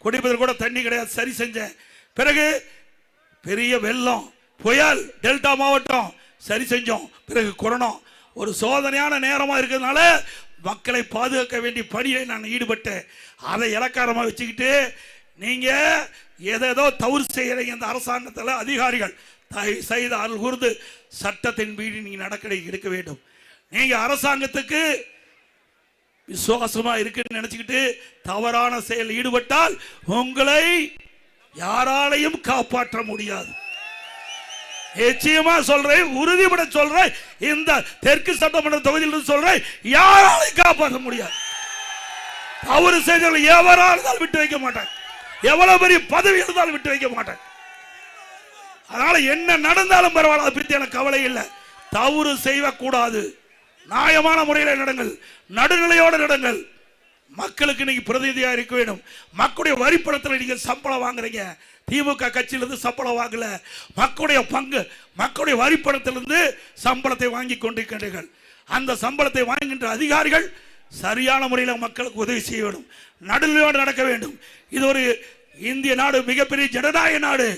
குடிப்பதில் கூட தண்ணி கிடையாது, சரி செஞ்சேன். பிறகு பெரிய வெள்ளம், புயல், டெல்டா மாவட்டம், சரி செஞ்சோம். பிறகு கொரோனா, ஒரு சோதனையான நேரமாக இருக்கிறதுனால மக்களை பாதுகாக்க வேண்டிய பணியை நான் ஈடுபட்டேன். அதை இலக்காரமாக வச்சுக்கிட்டு நீங்க ஏதேதோ தவறு செய்யறீங்க. இந்த அரசாங்கத்தில் அதிகாரிகள் தயவு செய்து அருள் கூர்ந்து சட்டத்தின் மீது நீங்க நடவடிக்கை எடுக்க வேண்டும். நீங்க அரசாங்கத்துக்கு விசுவாசமா இருக்குன்னு நினைச்சுக்கிட்டு தவறான செயல் ஈடுபட்டால் உங்களை யாராலையும் காப்பாற்ற முடியாது. நிச்சயமா சொல்றேன், உறுதிபட சொல்றேன். இந்த தெற்கு சட்டமன்ற தொகுதியில் சொல்றேன், யாராலையும் காப்பாற்ற முடியாது. தவறு செய்தவர்கள் எவரால் விட்டு வைக்க மாட்டேன், எவ்வளவு பெரிய பதவி இருந்தாலும் விட்டு வைக்க மாட்டேன். அதனால என்ன நடந்தாலும் பரவாயில்ல, அதை பற்றி எனக்கு கவலை இல்லை. தவறு செய்யக்கூடாது, நியாயமான முறையில் நடங்கள், நடுநிலையோடு நடங்கள். மக்களுக்கு நீங்க பிரதிநிதியா இருக்க வேண்டும். மக்களுடைய வரிப்பணத்தில் நீங்க சம்பளம் வாங்குறீங்க. திமுக கட்சியிலிருந்து சம்பளம் வாங்கல, மக்களுடைய பங்கு, மக்களுடைய வரிப்பணத்திலிருந்து சம்பளத்தை வாங்கி கொண்டிருக்கின்றீர்கள். அந்த சம்பளத்தை வாங்குகின்ற அதிகாரிகள் சரியான முறையில் மக்களுக்கு உதவி செய்ய வேண்டும், நடுநிலையோடு நடக்க வேண்டும். இது ஒரு இந்திய நாடு, மிகப்பெரிய ஜனநாயக நாடு.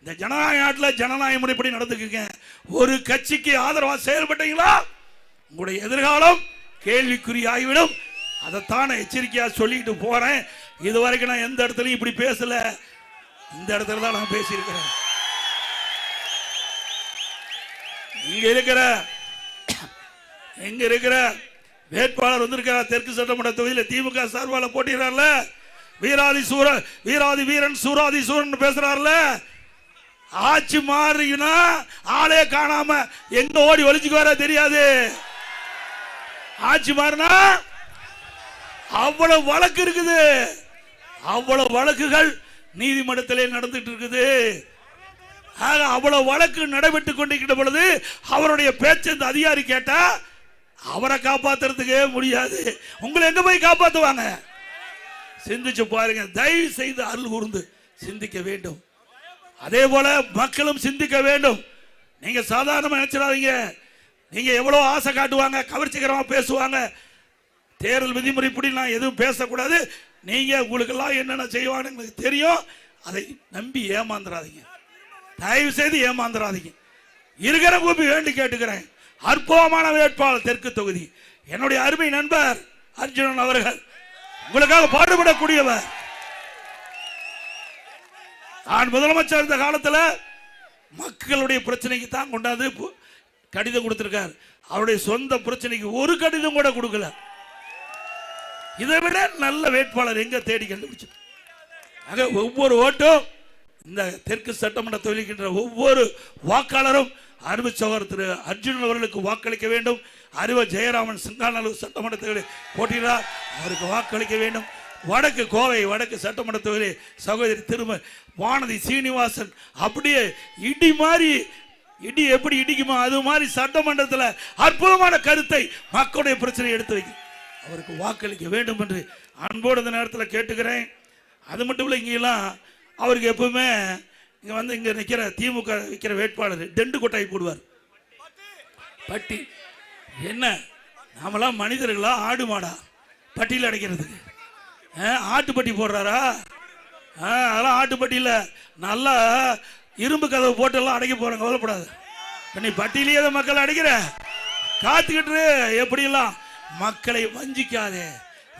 இந்த ஜனநாயக நாட்டில் ஜனநாயக முறைப்படி நடந்துக்குங்க. ஒரு கட்சிக்கு ஆதரவாக செயல்பட்டீங்களா உங்களுடைய எதிர்காலம் கேள்விக்குறியாகிவிடும். அதைத்தான் எச்சரிக்கையா சொல்லிட்டு போறேன். இதுவரைக்கும் நான் எந்த இடத்துலையும் இப்படி பேசல, இந்த இடத்துல தான் நான் பேசியிருக்கிறேன். இங்க இருக்கிற வேட்பாளர் வந்திருக்கிறார். தெற்கு சட்டமன்ற தொகுதியில் திமுக சார்பால் போட்டிடுறார்ல, வீராதி வீரன் சூராதி சூரன் பேசுறாருல. ஆட்சி மாறினா ஆளே காணாம எங்க ஓடி ஒளிச்சுக்கு வர தெரியாது. ஆட்சி மாறினா அவ்வளவு வழக்கு இருக்குது, அவ்வளவு வழக்குகள் நீதிமன்றத்திலே நடந்துட்டு இருக்குது. அவ்வளவு வழக்கு நடைபெற்றுக் கொண்டிருக்கிற பொழுது அவருடைய பேச்சு இந்த அதிகாரி கேட்டா அவரை காப்பாத்துறதுக்கே முடியாது. உங்களை எங்க போய் காப்பாத்துவாங்க? சிந்திச்சு பாருங்க. தயவு செய்து அருள் கூர்ந்து சிந்திக்க வேண்டும். அதே போல மக்களும் சிந்திக்க வேண்டும். நீங்க சாதாரணமா நினைச்சிடாதீங்க. நீங்க எவ்வளவு ஆசை காட்டுவாங்க, கவர்ச்சிகரமா பேசுவாங்க. தேர்தல் விதிமுறைப்படி நான் எதுவும் பேசக்கூடாது. நீங்க உங்களுக்கு எல்லாம் என்னென்ன செய்வாங்க உங்களுக்கு தெரியும். அதை நம்பி ஏமாந்துடாதீங்க, தயவு செய்து ஏமாந்துடாதீங்க. இருக்கிற கூப்பி வேண்டி கேட்டுக்கிறேன். அற்புதமான வேட்பாளர் தெற்கு தொகுதி என்னுடைய அருமை நண்பர் அர்ஜுனன் அவர்கள், உங்களுக்காக பாடுபடக்கூடியவர். நான் முதலமைச்சர் இருந்த காலத்தில் மக்களுடைய பிரச்சனைக்கு தான் கொண்டாந்து கடிதம் கொடுத்திருக்கார். அவருடைய சொந்த பிரச்சனைக்கு ஒரு கடிதம் கூட கொடுக்கல. இதை விட நல்ல வேட்பாளர் எங்க தேடி கண்டுபிடிச்சு? ஒவ்வொரு ஓட்டும் இந்த தெற்கு சட்டமன்ற தொகுதிக்கின்ற ஒவ்வொரு வாக்காளரும் அருமை சகோதரர் திரு அர்ஜுனன் அவர்களுக்கு வாக்களிக்க வேண்டும். அருவ ஜெயராமன் சிங்காநல்லூர் சட்டமன்ற தொகுதியில் போட்டியிடார், அவருக்கு வாக்களிக்க வேண்டும். வடக்கு கோவை வடக்கு சட்டமன்ற தொகுதியில் சகோதரி திரும்ப வானதி சீனிவாசன் அப்படியே இடி மாதிரி, இடி எப்படி இடிக்குமோ அது மாதிரி சட்டமன்றத்தில் அற்புதமான கருத்தை மக்களுடைய பிரச்சனை எடுத்து வைக்கும். அவருக்கு வாக்களிக்க வேண்டும் என்று அன்போடு இந்த நேரத்தில் கேட்டுக்கிறேன். அது மட்டும் இல்லை, இங்கெல்லாம் அவருக்கு எப்பவுமே இங்க நிற்கிற திமுக வைக்கிற வேட்பாளர் டெண்டு கொட்டாய் போடுவார். பட்டி என்ன, நாமெல்லாம் மனிதர்களா ஆடு மாடா பட்டியில் அடைக்கிறதுக்கு? ஆட்டுப்பட்டி போடுறாரா? அதெல்லாம் ஆட்டுப்பட்டியில் நல்லா இரும்பு கதவு போட்டெல்லாம் அடைக்க போறாங்க, கவலைப்படாது. நீ பட்டியிலேயே மக்கள் அடைக்கிற காத்துக்கிட்டு எப்படியெல்லாம் மக்களை வஞ்சிக்காதே,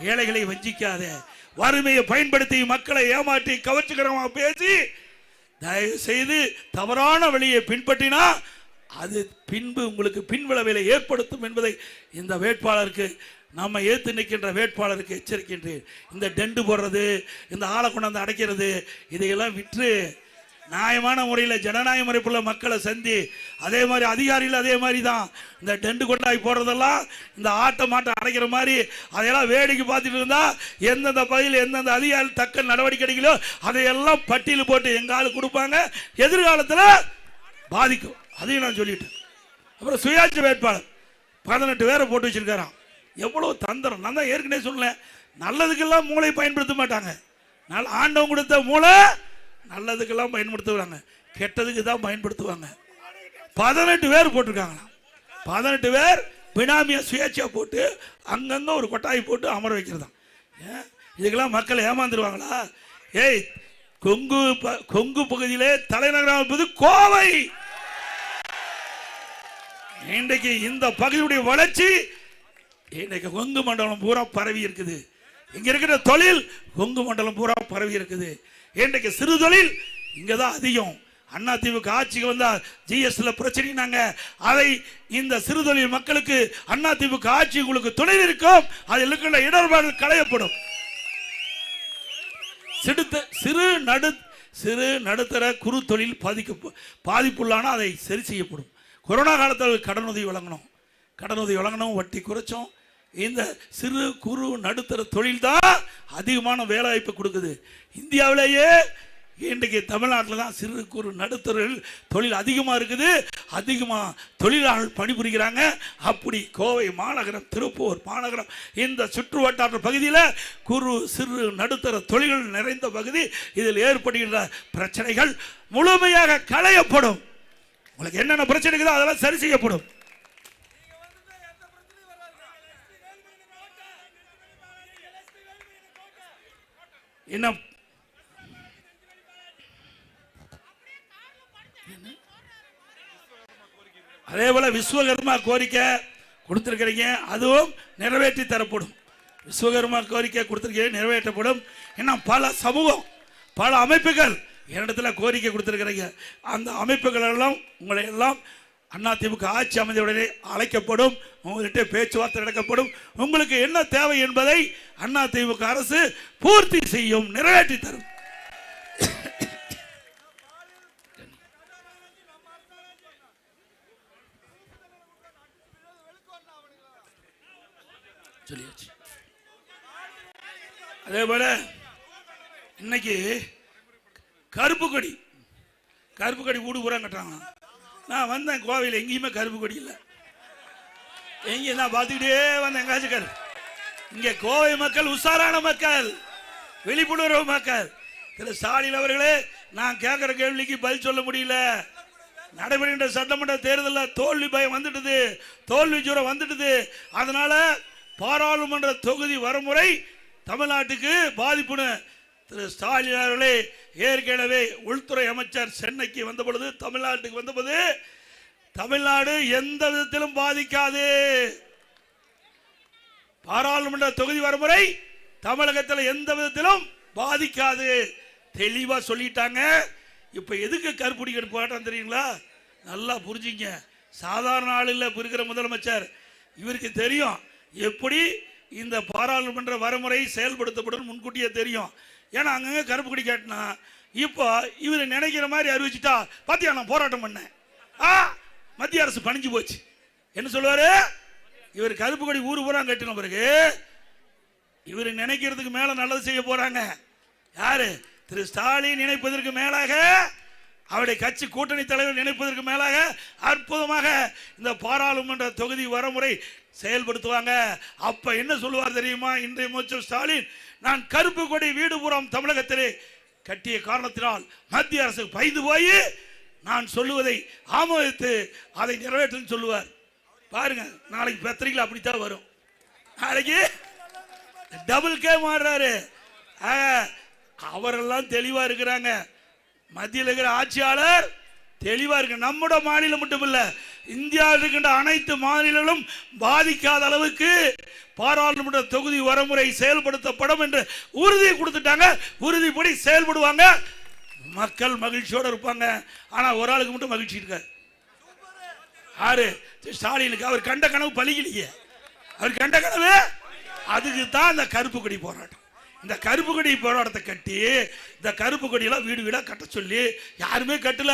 ஏழைகளை வஞ்சிக்காதே, வறுமையை பயன்படுத்தி மக்களை ஏமாற்றி கவர்ச்சிகரமாக பேசி தயவு செய்து தவறான வழியை பின்பற்றினா அது பின்பு உங்களுக்கு பின்விளைவை ஏற்படுத்தும் என்பதை இந்த வேட்பாளருக்கு, நம்ம ஏற்று நிற்கின்ற வேட்பாளருக்கு எச்சரிக்கின்றேன். இந்த டெண்டு போடுறது, இந்த ஆளை கொண்டாந்து அடைக்கிறது, இதையெல்லாம் விற்று நியாயமான முறையில் ஜனநாயக முறைப்புள்ள மக்களை சந்தி. அதே மாதிரி அதிகாரிகள் அதே மாதிரி தான். இந்த டெண்டு கொண்டாய் போடுறதெல்லாம் இந்த ஆட்டம் அடைக்கிற மாதிரி அதையெல்லாம் வேடிக்கை பார்த்துட்டு இருந்தா எந்தெந்த பகுதியில் எந்தெந்த அதிகாரி தக்க நடவடிக்கை எடுக்கலையோ அதையெல்லாம் பட்டியல் போட்டு எங்க ஆளு கொடுப்பாங்க. எதிர்காலத்தில் பாதிக்கும். அதையும் நான் சொல்லிட்டேன். அப்புறம் சுயாட்சி வேட்பாளர் 18 பேரை போட்டு வச்சிருக்காராம். எவ்வளவு தந்திரம்! நான் தான் ஏற்கனவே சொன்னேன், நல்லதுக்கெல்லாம் மூளை பயன்படுத்த மாட்டாங்க. ஆண்டவன் கொடுத்த மூளை நல்லதுக்கெல்லாம் பயன்படுத்துவாங்க, கெட்டதுக்கு தான் பயன்படுத்துவாங்க. 18 பேர் போட்டிருக்காங்களாம். 18 பேர் பினாமிய சுயேட்சையா போட்டு அங்கங்க ஒரு கொட்டாய் போட்டு அமர வைக்கிறதாம். இதுக்கெல்லாம் மக்கள் ஏமாந்துருவாங்களா? ஏய், கொங்கு பகுதியிலே தலைநகரம் என்பது கோவை. இன்றைக்கு இந்த பகுதியுடைய வளர்ச்சி இன்றைக்கு கொங்கு மண்டலம் பூரா பரவி இருக்குது. இங்க இருக்கிற தொழில் கொங்கு மண்டலம் பூரா பரவி இருக்குது. இன்றைக்கு சிறு தொழில் இங்கதான் அதிகம். அண்ணா திமுக ஆட்சிக்கு வந்தா ஜிஎஸ்ல பிரச்சனைனாங்க. அதை இந்த சிறு தொழில் மக்களுக்கு அண்ணா திமுக ஆட்சி உங்களுக்கு துணை இருக்கும். அதில் இருக்கிற இடர்பாடுகள் களையப்படும். சிறு நடுத்தர குறு தொழில் பாதிப்புள்ளான அதை சரி செய்யப்படும். கொரோனா காலத்தில் கடனுதவி வழங்கணும், வட்டி குறைச்சோம். இந்த சிறு குறு நடுத்தர தொழில் தான் அதிகமான வேலை வாய்ப்பு கொடுக்குது. இந்தியாவிலேயே இன்றைக்கு தமிழ்நாட்டில் தான் சிறு குறு நடுத்தர தொழில் அதிகமாக இருக்குது. அதிகமாக தொழிலாளர்கள் பணிபுரிகிறாங்க. அப்படி கோவை மாநகரம், திருப்பூர் மாநகரம், இந்த சுற்று வட்டார பகுதியில் குறு சிறு நடுத்தர தொழில்கள் நிறைந்த பகுதி. இதில் ஏற்படுகின்ற பிரச்சனைகள் முழுமையாக களையப்படும். உங்களுக்கு என்னென்ன பிரச்சனை இருக்குதோ அதெல்லாம் சரி செய்யப்படும். என்ன அதே போல விஸ்வகர்மா கோரிக்கை கொடுத்திருக்கிறீங்க, அதுவும் நிறைவேற்றி தரப்படும். விஸ்வகர்மா கோரிக்கை கொடுத்திருக்கீங்க, நிறைவேற்றப்படும். இன்னும் பல சமூகம், பல அமைப்புகள் என்னிடத்தில் கோரிக்கை கொடுத்திருக்கிறீங்க. அந்த அமைப்புகள் எல்லாம் உங்களை எல்லாம் அதிமுக ஆட்சி அமைந்தவுடனே அழைக்கப்படும். உங்கள்கிட்ட பேச்சுவார்த்தை நடக்கப்படும். உங்களுக்கு என்ன தேவை என்பதை அதிமுக அரசு பூர்த்தி செய்யும், நிறைவேற்றி தரும். அதே போல இன்னைக்கு கருப்பு கொடி வீடு பூரா கட்டுறாங்க. நான் வந்தேன் கோவையில், எங்கேயுமே கருப்பு கொடி இல்லை. எங்கேயும் நான் பார்த்துக்கிட்டே வந்தேன். எங்காச்சும் இங்கே கோவை மக்கள் உஷாரான மக்கள், விழிப்புணர்வு மக்கள். திரு ஸ்டாலின் அவர்களே, நான் கேட்குற கேள்விக்கு பதில் சொல்ல முடியல. நடைபெறுகின்ற சட்டமன்ற தேர்தலில் தோல்வி பயம் வந்துட்டுது, தோல்வி ஜுரம் வந்துட்டுது. அதனால பாராளுமன்ற தொகுதி வரைமுறை தமிழ்நாட்டுக்கு பாதிப்புன்னு திரு ஸ்டாலின் அவர்களே ஏற்கனவே உள்துறை அமைச்சர் சென்னைக்கு வந்த பொழுது, தமிழ்நாட்டுக்கு வந்தபோது, தமிழ்நாடு எந்த விதத்திலும் பாதிக்காது, பாராளுமன்ற தொகுதி வரைமுறை தமிழகத்தில் எந்த விதத்திலும் பாதிக்காது தெளிவா சொல்லிட்டாங்க. இப்ப எதுக்கு கருப்புடி போராட்டம் தெரியுங்களா? நல்லா புரிஞ்சுங்க. சாதாரண ஆள் இல்ல இருக்கிற முதலமைச்சர். இவருக்கு தெரியும் எப்படி இந்த பாராளுமன்ற வரைமுறை செயல்படுத்தப்படும், முன்கூட்டியே தெரியும். ஏன்னா அங்கங்க கருப்பு கொடி கேட்டனா இப்போ இவர் நினைக்கிற மாதிரி அறிவிச்சுட்டா, பாத்தியா நான் போராட்டம் பண்ணேன், மத்திய அரசு பணிஞ்சு போச்சு என்ன சொல்லுவாரு? இவர் கருப்பு கொடி ஊர் பூரா கட்டின பிறகு இவர் நினைக்கிறதுக்கு மேல நல்லது செய்ய போறாங்க. யாரு? திரு ஸ்டாலின் நினைப்பதற்கு மேலாக, அவருடைய கட்சி கூட்டணி தலைவர் நினைப்பதற்கு மேலாக அற்புதமாக இந்த பாராளுமன்ற தொகுதி வரைமுறை செயல்படுத்துவாங்க. அப்ப என்ன சொல்லுவார் தெரியுமா? இன்றைய முதலமைச்சர் ஸ்டாலின், நான் கருப்பு கொடி வீடு பூராம் தமிழகத்திலே கட்டிய காரணத்தினால் மத்திய அரசு பயந்து போய் நான் சொல்லுவதை ஆமோதித்து அதை நிறைவேற்றும் சொல்லுவார். பாருங்க, நாளைக்கு பத்திரிகையில் அப்படித்தான் வரும். நாளைக்கு டபுள் கே மாறுறாரு. அவரெல்லாம் தெளிவா இருக்கிறாங்க. மத்தியில் இருக்கிற ஆட்சியாளர் தெளிவா இருக்கு. நம்முடைய மாநிலம் மட்டும் இல்ல, இந்தியாவில் இருக்கின்ற அனைத்து மாநிலங்களும் பாதிக்காத அளவுக்கு பாராளுமன்ற தொகுதி வரைமுறை செயல்படுத்தப்படும் என்று உறுதி கொடுத்துட்டாங்க. உறுதிப்படி செயல்படுவாங்க. மக்கள் மகிழ்ச்சியோடு இருப்பாங்க. ஆனா ஒரு ஆளுக்கு மட்டும் மகிழ்ச்சி இருக்காது. யாரு? ஸ்டாலினுக்கு. அவர் கண்ட கனவு பலிக்கலையே. அவர் கண்ட கனவு, அதுக்கு தான் இந்த கருப்பு கொடி போராட்டம். இந்த கருப்பு கொடி போராட்டத்தை கட்டி இந்த கருப்பு கொடியெல்லாம் வீடு வீடாக கட்ட சொல்லி யாருமே கட்டல.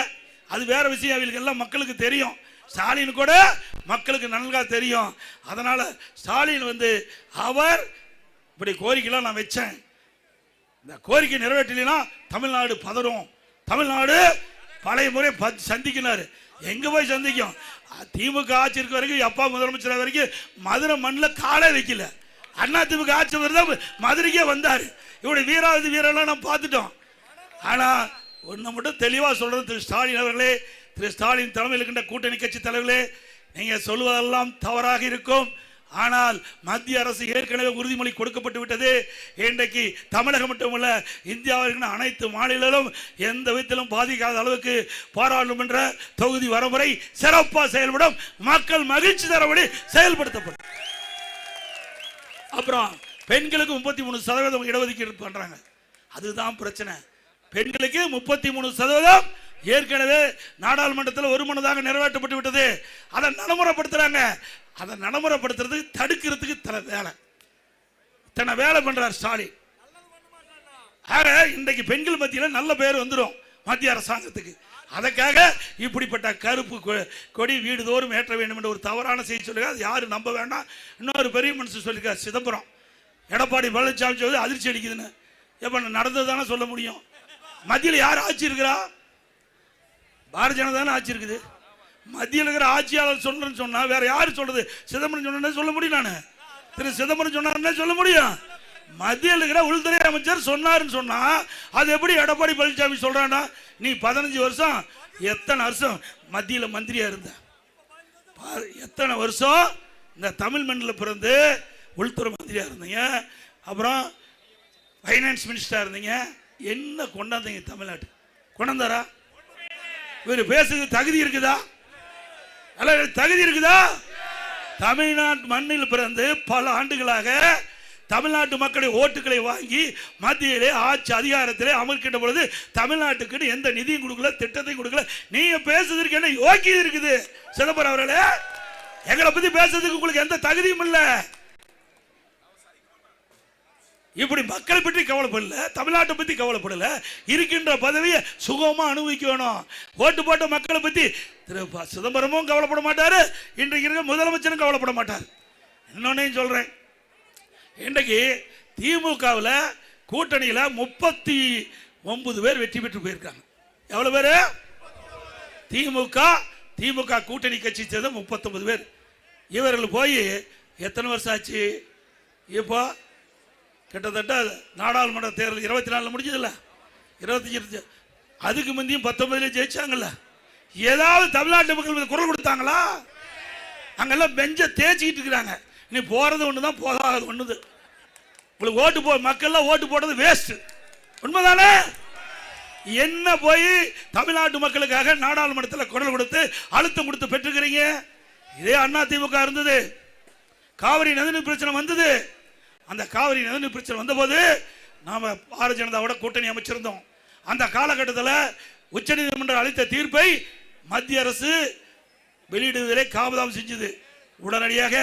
அது வேற விஷயம், அவங்களுக்கு எல்லாம் மக்களுக்கு தெரியும். ஸ்டாலின் கூட மக்களுக்கு நன்கா தெரியும். அதனால ஸ்டாலின் அவர் இப்படி கோரிக்கைலாம் நான் வச்சேன். இந்த கோரிக்கை நிறைவேற்றலைன்னா தமிழ்நாடு பதறும். தமிழ்நாடு பழைய முறை சந்திக்கினாரு. எங்க போய் சந்திக்கும்? திமுக ஆட்சி இருக்க வரைக்கும் அப்பா முதலமைச்சர் வரைக்கும் மதுரை மண்ணில் காலே வைக்கல. அண்ணா திமுக ஆட்சி தான் மதுரைக்கே வந்தார். இவருடைய வீராவதி வீரெல்லாம் நம்ம பார்த்துட்டோம். ஆனால் ஒன்று மட்டும் தெளிவாக சொல்கிறது, திரு ஸ்டாலின் அவர்களே, திரு ஸ்டாலின் தலைமையில் இருக்கின்ற கூட்டணி கட்சி தலைவர்களே, நீங்கள் சொல்வதெல்லாம் தவறாக இருக்கும். ஆனால் மத்திய அரசு ஏற்கனவே உறுதிமொழி கொடுக்கப்பட்டு விட்டது. இன்றைக்கு தமிழகம் மட்டுமல்ல, இந்தியாவில் அனைத்து மாநிலங்களும் எந்த விதத்திலும் பாதிக்காத அளவுக்கு பாராளுமன்ற தொகுதி வரமுறை சிறப்பாக செயல்படும். மக்கள் மகிழ்ச்சி தரபடி செயல்படுத்தப்படும். அப்புறம் பெண்களுக்கு 33% இடஒதுக்கீடு பண்றாங்க. அதுதான் பிரச்சனை. பெண்களுக்கு 33% ஏற்கனவே நாடாளுமன்றத்தில் ஒருமனதாக நிறைவேற்றப்பட்டு விட்டது. அதை நடைமுறைப்படுத்துறாங்க. அதை நடைமுறைப்படுத்துறதுக்கு தடுக்கிறதுக்கு தன வேலை பண்றார் ஸ்டாலின். ஆக இன்றைக்கு பெண்கள் மத்தியில் நல்ல பேர் வந்துடும் மத்திய அரசாங்கத்துக்கு. அதற்காக இப்படிப்பட்ட கருப்பு கொடி வீடுதோறும் ஏற்ற வேண்டும் என்ற ஒரு தவறான செய்தி சொல்லுங்க. அது யாரும் நம்ப வேண்டாம். இன்னொரு பெரிய மனுஷன் சொல்லிருக்கார், சிதம்பரம் எடப்பாடி பழனிசாமி சொல்லி அதிர்ச்சி அடிக்குதுன்னு. எப்ப நடந்தது தானே சொல்ல முடியும். மத்தியில் யார் ஆட்சி இருக்கிறா? பாரதிய ஜனதா தானே ஆட்சி இருக்குது. மத்தியில் இருக்கிற ஆட்சியாளர் சொல்றேன்னு சொன்னா வேற யாரு சொல்றது? சிதம்பரம் சொன்ன சொல்ல முடியும். நான் திரு சிதம்பரம் சொன்னாருன்னு சொல்ல முடியும். மத்தியில் இருக்கிற உள்துறை அமைச்சர் சொன்னாருன்னு சொன்னா அது எப்படி எடப்பாடி பழனிசாமி சொல்றான்னா? நீ 15 வருஷம் எத்தனை வருஷம் மத்தியில் மந்திரியா இருந்த? எத்தனை வருஷம் இந்த தமிழ் மண்ணில் பிறந்து உள்துறை மந்திரியா இருந்தீங்க, அப்புறம் ஃபைனான்ஸ் மினிஸ்டரா இருந்தீங்க. என்ன கொண்டாந்தீங்க தமிழ்நாட்டு? கொண்டாந்தாரா? இவர் பேசுறது தகுதி இருக்குதா? தகுதி இருக்குதா? தமிழ்நாட்டு மண்ணில் பிறந்து பல ஆண்டுகளாக தமிழ்நாட்டு மக்களுடைய ஓட்டுகளை வாங்கி மத்தியிலே ஆட்சி அதிகாரத்திலே அமர்க்கின்ற பொழுது தமிழ்நாட்டுக்கு எந்த நிதியும் கொடுக்கல, திட்டத்தையும் கொடுக்கல. நீங்க பேசுறதுக்கு என்ன யோக்கியம் இருக்குது? சிதம்பரம் அவர்களே, எங்களை பத்தி பேசுறதுக்கு உங்களுக்கு எந்த தகுதியும் இல்லை. இப்படி மக்களை பற்றி கவலைப்படல, தமிழ்நாட்டை பத்தி கவலைப்படல. இருக்கின்ற பதவியை சுகமா அனுபவிக்கணும். ஓட்டு போட்ட மக்களை பத்தி திரு சிதம்பரமும் கவலைப்பட மாட்டாரு, இன்றைக்கு இருக்க முதலமைச்சரும் கவலைப்பட மாட்டார். இன்னொன்னையும் சொல்றேன், இன்றைக்கு திமுகவில் கூட்டணியில் 39 பேர் வெற்றி பெற்று போயிருக்காங்க. எவ்வளவு பேரு? திமுக கூட்டணி கட்சி சேர்ந்த 39 பேர். இவர்கள் போய் எத்தனை வருஷம் ஆச்சு? இப்போ கிட்டத்தட்ட நாடாளுமன்ற தேர்தல் 24 முடிஞ்சதில்ல, 25. அதுக்கு முந்தையும் 19 ஜெயிச்சாங்கல்ல. ஏதாவது தமிழ்நாட்டு மக்கள் குரல் கொடுத்தாங்களா? அங்கெல்லாம் பெஞ்ச தேய்ச்சிக்கிட்டு இருக்கிறாங்க. நீ போறது ஒண்ணுதான், போகாது ஒண்ணுது. உங்களுக்கு ஓட்டு மக்கள்லாம் ஓட்டு போடுறது வேஸ்ட். உண்மைதானே? என்ன போய் தமிழ்நாட்டு மக்களுக்காக நாடாளுமன்றத்தில் குரல் கொடுத்து அழுத்தம் கொடுத்து பெற்றுக்கிறீங்க? இதே அண்ணா திமுக இருந்தது, காவிரி நதிநீர் பிரச்சனை வந்தது. அந்த காவிரி நதிநீர் பிரச்சனை வந்தபோது நாம பாரதிய ஜனதாவோட கூட்டணி அமைச்சிருந்தோம். அந்த காலகட்டத்தில் உச்சநீதிமன்றம் அளித்த தீர்ப்பை மத்திய அரசு வெளியிடுவதிலே காபதாம் செஞ்சது. உடனடியாக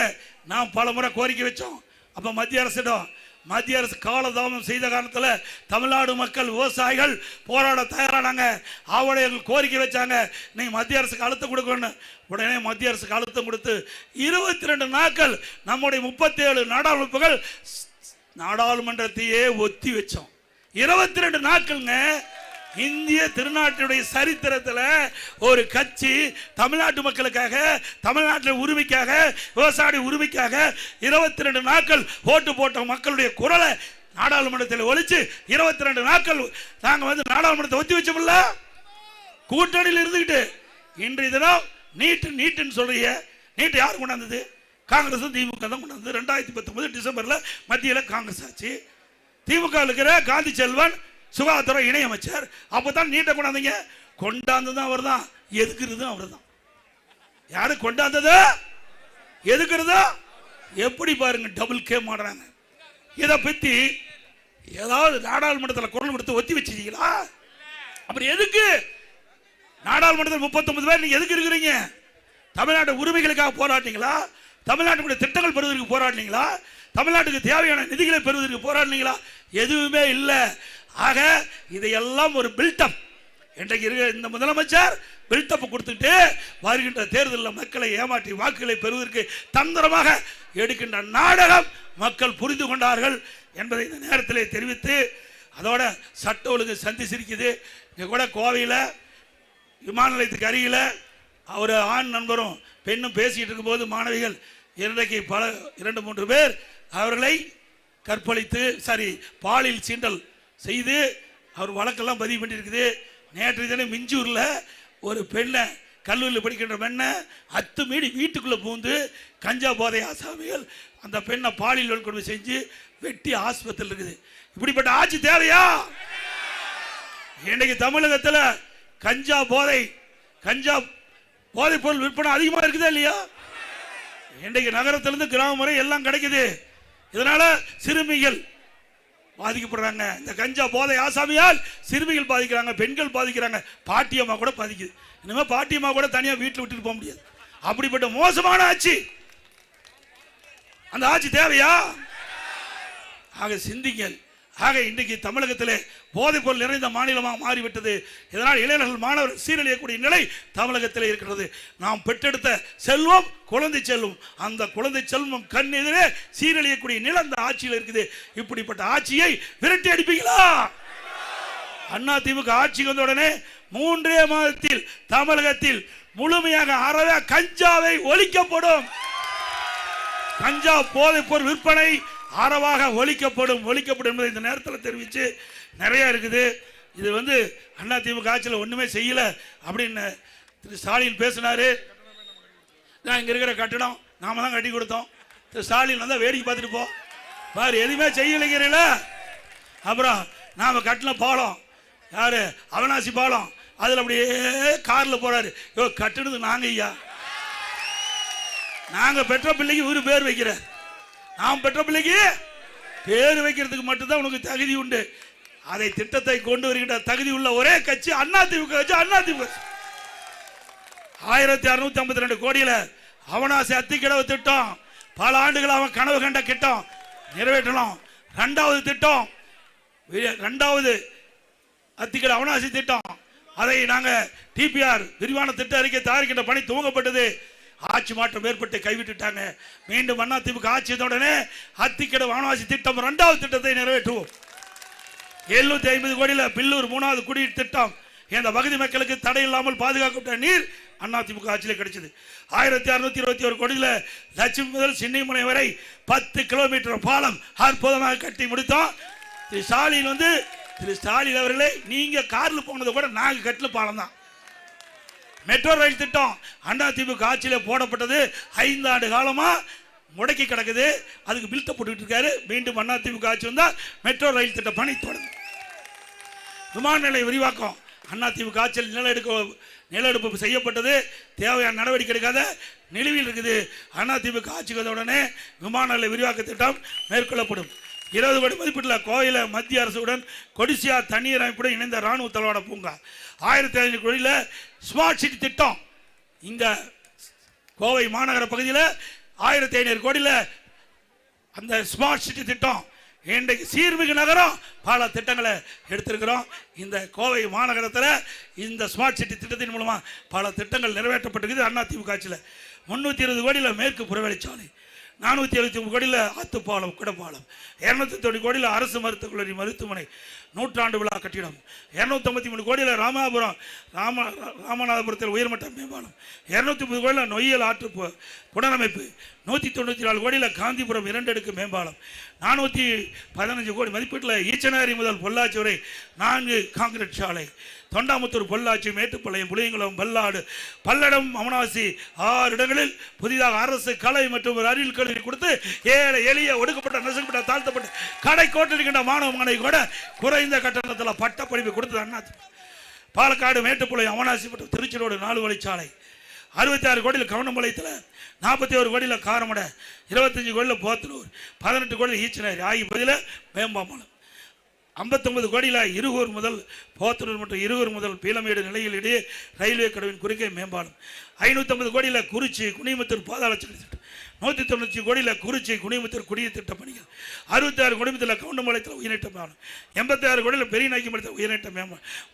நாம் பல முறை கோரிக்கை வச்சோம். அப்ப மத்திய அரசு காலதாமம் செய்த காரணத்தில் தமிழ்நாடு மக்கள் விவசாயிகள் போராட தயாரானாங்க. ஆவடையர்கள் கோரிக்கை வச்சாங்க, நீங்க மத்திய அரசுக்கு அழுத்தம் கொடுக்கணும். உடனே மத்திய அரசுக்கு அழுத்தம் கொடுத்து 22 நாட்கள் நம்முடைய 37 நாடாளுமன்றத்தையே ஒத்தி வச்சோம். 22 நாட்கள்ங்க. இந்திய திருநாட்டுடைய சரித்திரத்தில் ஒரு கட்சி தமிழ்நாட்டு மக்களுக்காக, தமிழ்நாட்டில் உரிமைக்காக, விவசாய உரிமைக்காக 22 நாட்கள் ஓட்டு போட்ட மக்களுடைய குரலை நாடாளுமன்றத்தில் ஒழிச்சு 22 நாட்கள் நாங்கள் நாடாளுமன்றத்தை ஒத்தி வச்சோம்ல, கூட்டணியில் இருந்துகிட்டு. இன்றைய தினம் நீட்டுன்னு சொல்றீங்க. நீட்டு யார் கொண்டாந்தது? காங்கிரஸ் திமுக தான் கொண்டாந்தது. 2019 டிசம்பர்ல மத்தியில் காங்கிரஸ் ஆச்சு. திமுக இருக்கிற காந்தி செல்வன் சுகாதார இணை அமைச்சர். அப்பதான் நீட்டை கொண்டாந்தீங்க. கொண்டாந்ததும் அவர் தான், எதுக்குறதும் அவர் தான். யாரு கொண்டாந்தது, எதுக்குறதோ எப்படி பாருங்க, டபுள் கேம் ஆடுறாங்க. இதை பத்தி ஏதாவது நாடாளுமன்றத்தில் குரல் கொடுத்து ஒத்தி வச்சிருக்கீங்களா? அப்படி எதுக்கு நாடாளுமன்றத்தில் 39 பேர் நீங்க எதுக்கு இருக்கிறீங்க? தமிழ்நாட்டு உரிமைகளுக்காக போராட்டீங்களா? தமிழ்நாட்டுடைய திட்டங்கள் பெறுவதற்கு போராடினீங்களா? தமிழ்நாட்டுக்கு தேவையான நிதிகளை பெறுவதற்கு போராடினீங்களா? எதுவுமே இல்லை. ஆக இதையெல்லாம் ஒரு பில்டப். இன்றைக்கு இருக்கிற இந்த முதலமைச்சர் பில்டப் கொடுத்துட்டு வருகின்ற தேர்தலில் மக்களை ஏமாற்றி வாக்குகளை பெறுவதற்கு தந்திரமாக எடுக்கின்ற நாடகம் மக்கள் புரிந்து கொண்டார்கள் என்பதை இந்த நேரத்தில் தெரிவித்து, அதோட சட்ட ஒழுங்கு சந்தி சிரிக்குது. இங்கே கூட கோவையில் விமான நிலையத்துக்கு அருகில் ஒரு ஆண் நண்பரும் பெண்ணும் பேசிக்கிட்டு இருக்கும்போது மாணவிகள் இன்றைக்கு 2-3 பேர் அவர்களை கற்பழித்து பாலியல் சீண்டல் செய்து அவர் வழக்கெல்லாம் பதிவு பண்ணியிருக்குது. நேற்று தினம் மிஞ்சூரில் ஒரு பெண்ணை, கல்லூரியில் படிக்கின்ற பெண்ணை அத்துமீறி வீட்டுக்குள்ளே பூந்து கஞ்சா போதை ஆசாமிகள் அந்த பெண்ணை பாலியல் வன்கொடுமை செஞ்சு வெட்டி ஆஸ்பத்திரியில் இருக்குது. இப்படிப்பட்ட ஆட்சி தேவையா? இன்றைக்கு தமிழகத்தில் கஞ்சா போதை பொருள் விற்பனை அதிகமாக இருக்குதா இல்லையா? இன்றைக்கு நகரத்திலிருந்து கிராமம் வரை எல்லாம் கிடைக்குது. இதனால சிறுமிகள் பாதிக்கப்படுறாங்க. இந்த கஞ்சா போதை ஆசாமியால் சிறுமிகள் பாதிக்கிறாங்க, பெண்கள் பாதிக்கிறாங்க, பாட்டியம்மா கூட பாதிக்குது. இனிமேல் பாட்டியம்மா கூட தனியாக வீட்டில் விட்டுட்டு போக முடியாது. அப்படிப்பட்ட மோசமான ஆட்சி. அந்த ஆட்சி தேவையா? ஆக சிந்திங்கள். ஆக இன்றைக்கு தமிழகத்திலே போதைப் பொருள் நிறைந்த மாநிலமாக மாறிவிட்டது. இதனால் இளைஞர்கள் மாணவர்கள் சீரழியக்கூடிய நிலை தமிழகத்திலே இருக்கிறது. நாம் பெற்றெடுத்த செல்வம் குழந்தை செல்வம், அந்த குழந்தை செல்வம் கண் எதிரே சீரழியக்கூடிய நிலை அந்த ஆட்சியில் இருக்குது. இப்படிப்பட்ட ஆட்சியை விரட்டி அடிப்பீங்களா? அண்ணா திமுக ஆட்சிக்கு வந்த உடனே 3 மாதத்தில் தமிழகத்தில் முழுமையாக அறவே கஞ்சாவை ஒழிக்கப்படும். கஞ்சா போதைப் பொருள் விற்பனை அறவாக ஒழிக்கப்படும் என்பதை இந்த நேரத்தில் தெரிவித்து, நிறைய இருக்குது. இது அண்ணா திமுக ஆட்சியில் ஒன்றுமே செய்யல அப்படின்னு திரு ஸ்டாலின் பேசினாரு. நான் இங்கே இருக்கிற கட்டடம் நாம தான் கட்டி கொடுத்தோம். திரு ஸ்டாலின் வந்தால் வேடிக்கை பார்த்துட்டு போ பாரு, எதுவுமே செய்யலைங்கிறீங்கள. அப்புறம் நாம் கட்டின பாலம் யாரு? அவினாசி பாலம். அதில் அப்படியே காரில் போறாரு. கட்டுனது நாங்கள் ஐயா, நாங்கள் பெற்ற பிள்ளைக்கு ஒரு பேர் வைக்கிற, நாம் பெற்ற பிள்ளைக்கு பேர் வைக்கிறதுக்கு மட்டும்தான் உனக்கு தகுதி உண்டு. அதை திட்டத்தை கொண்டு வருகின்ற தகுதி உள்ள ஒரே கட்சி அதிமுக. 1652 கோடியில அவனாசி அத்திக்கடவு திட்டம், பல ஆண்டுகள் அவன் கனவு கண்ட திட்டம் நிறைவேற்றலாம். 2வது திட்டம், 2வது அத்திக்கடவு அவனாசி திட்டம், அதை நாங்கள் டிபிஆர் விரிவான திட்ட அறிக்கை தயாரிக்கின்ற பணி துவங்கப்பட்டது. ஆட்சி மாற்றம் ஏற்பட்டு கைவிட்டுட்டாங்க. மீண்டும் அதிமுக ஆட்சி உடனே அத்திக்கடவு அவனாசி திட்டம் 2வது திட்டத்தை நிறைவேற்றுவோம். 750 கோடியில் பில்லூர் 3வது குடிநீர் திட்டம், இந்த பகுதி மக்களுக்கு தடை இல்லாமல் பாதுகாக்கப்பட்ட நீர் அதிமுக ஆட்சியில் கிடைச்சது. 1621 கோடியில் லட்சுமி முதல் சின்னிமலை வரை 10 கிலோமீட்டர் பாலம் அற்புதமாக கட்டி முடித்தோம். திரு ஸ்டாலின் அவர்களே, நீங்க காரில் போனதை கூட நாங்கள் கட்டின பாலம் தான். மெட்ரோ ரயில் திட்டம் அதிமுக ஆட்சியில் போடப்பட்டது. 5 ஆண்டு காலமா முடக்கி கிடக்குது. அதுக்கு பில்ட போட்டுக்கிட்டு இருக்காரு. மீண்டும் அதிமுக ஆட்சி வந்தால் மெட்ரோ ரயில் திட்ட பணி தொடங்கும். விமான நிலைய விரிவாக்கம் அதிமுக ஆட்சியில் நிலஎடுப்பு செய்யப்பட்டது. தேவையான நடவடிக்கை எடுக்காத நிலுவையில் இருக்குது. அதிமுக ஆட்சிக்கு வந்த உடனே விமான நிலைய விரிவாக்க திட்டம் மேற்கொள்ளப்படும். 20 கோடி மதிப்பீட்டில் கோயில மத்திய அரசுடன் கொடிசியா தண்ணீர் அமைப்புடன் இணைந்த ராணுவ தளவாட பூங்கா. 1500 கோடியில் ஸ்மார்ட் சிட்டி திட்டம். இந்த கோவை மாநகர பகுதியில் 1500 கோடியில் அந்த ஸ்மார்ட் சிட்டி திட்டம். இன்றைக்கு சீர்மிகு நகரம் பல திட்டங்களை எடுத்திருக்கிறோம். இந்த கோவை மாநகரத்தில் இந்த ஸ்மார்ட் சிட்டி திட்டத்தின் மூலமாக பல திட்டங்கள் நிறைவேற்றப்பட்டிருக்குது. அதிமுக ஆட்சியில் 320 கோடியில் மேற்கு புறவழிச்சாலை, 473 கோடியில் ஆத்துப்பாலம் குடப்பாலம், 290 கோடியில் அரசு மருத்துவக் கல்லூரி மருத்துவமனை 100 விழா கட்டிடம், 253 கோடியில் ராமநாதபுரத்தில் உயர்மட்ட மேம்பாலம், 230 கோடியில் நொய்யல் ஆற்று புனரமைப்பு, 194 கோடியில் காந்திபுரம் 2 அடுக்கு மேம்பாலம், 415 கோடி மதிப்பீட்டில் ஈச்சனாரி முதல் பொள்ளாச்சி வரை 4 காங்கிரீட் சாலை, தொண்டாமுத்தூர் பொள்ளாச்சி மேட்டுப்பாளையம் புளியங்குளம் பல்லாடு பல்லடம் அவனாசி 6 இடங்களில் புதிதாக அரசு கலை மற்றும் ஒரு அறிவியல் கல்வி கொடுத்து ஏழை எளிய ஒடுக்கப்பட்ட நசுக்கப்பட்ட தாழ்த்தப்பட்ட கடை கோட்டிருக்கின்ற மாணவ மனை கூட குறைந்த கட்டணத்தில் பட்ட படிப்பு கொடுத்தது அண்ணா. பாலக்காடு மேட்டுப்பாளையம் அவனாசி மற்றும் திருச்சிரோடு 4 வழிச்சாலை, 66 கோடியில் கவனம்பாளையத்தில், 41 கோடியில் காரமடை, 25 கோடியில் போத்தனூர், 18 கோடியில் ஈச்சனாரி ஆகிய பகுதியில் மேம்பாலம். 59 கோடியில் இருகூர் முதல் போத்தனூர் மற்றும் இருகூர் முதல் பீளமேடு நிலையில் இடையே ரயில்வே கடவின் குறுக்கே மேம்பாலம். 550 கோடியில் குறிச்சி குனிமுத்தூர் பாதாளச்சாலை திட்டம். 190 கோடியில் குறிச்சி குனிமுத்தூர் குடிநீர் திட்ட பணிகள். 66 கோடியில் கவுண்டம்பாளையத்தில் உயர்நீட்ட மேம்பாலம். 86 கோடியில் பெரிய நாய்க்குமலத்தில்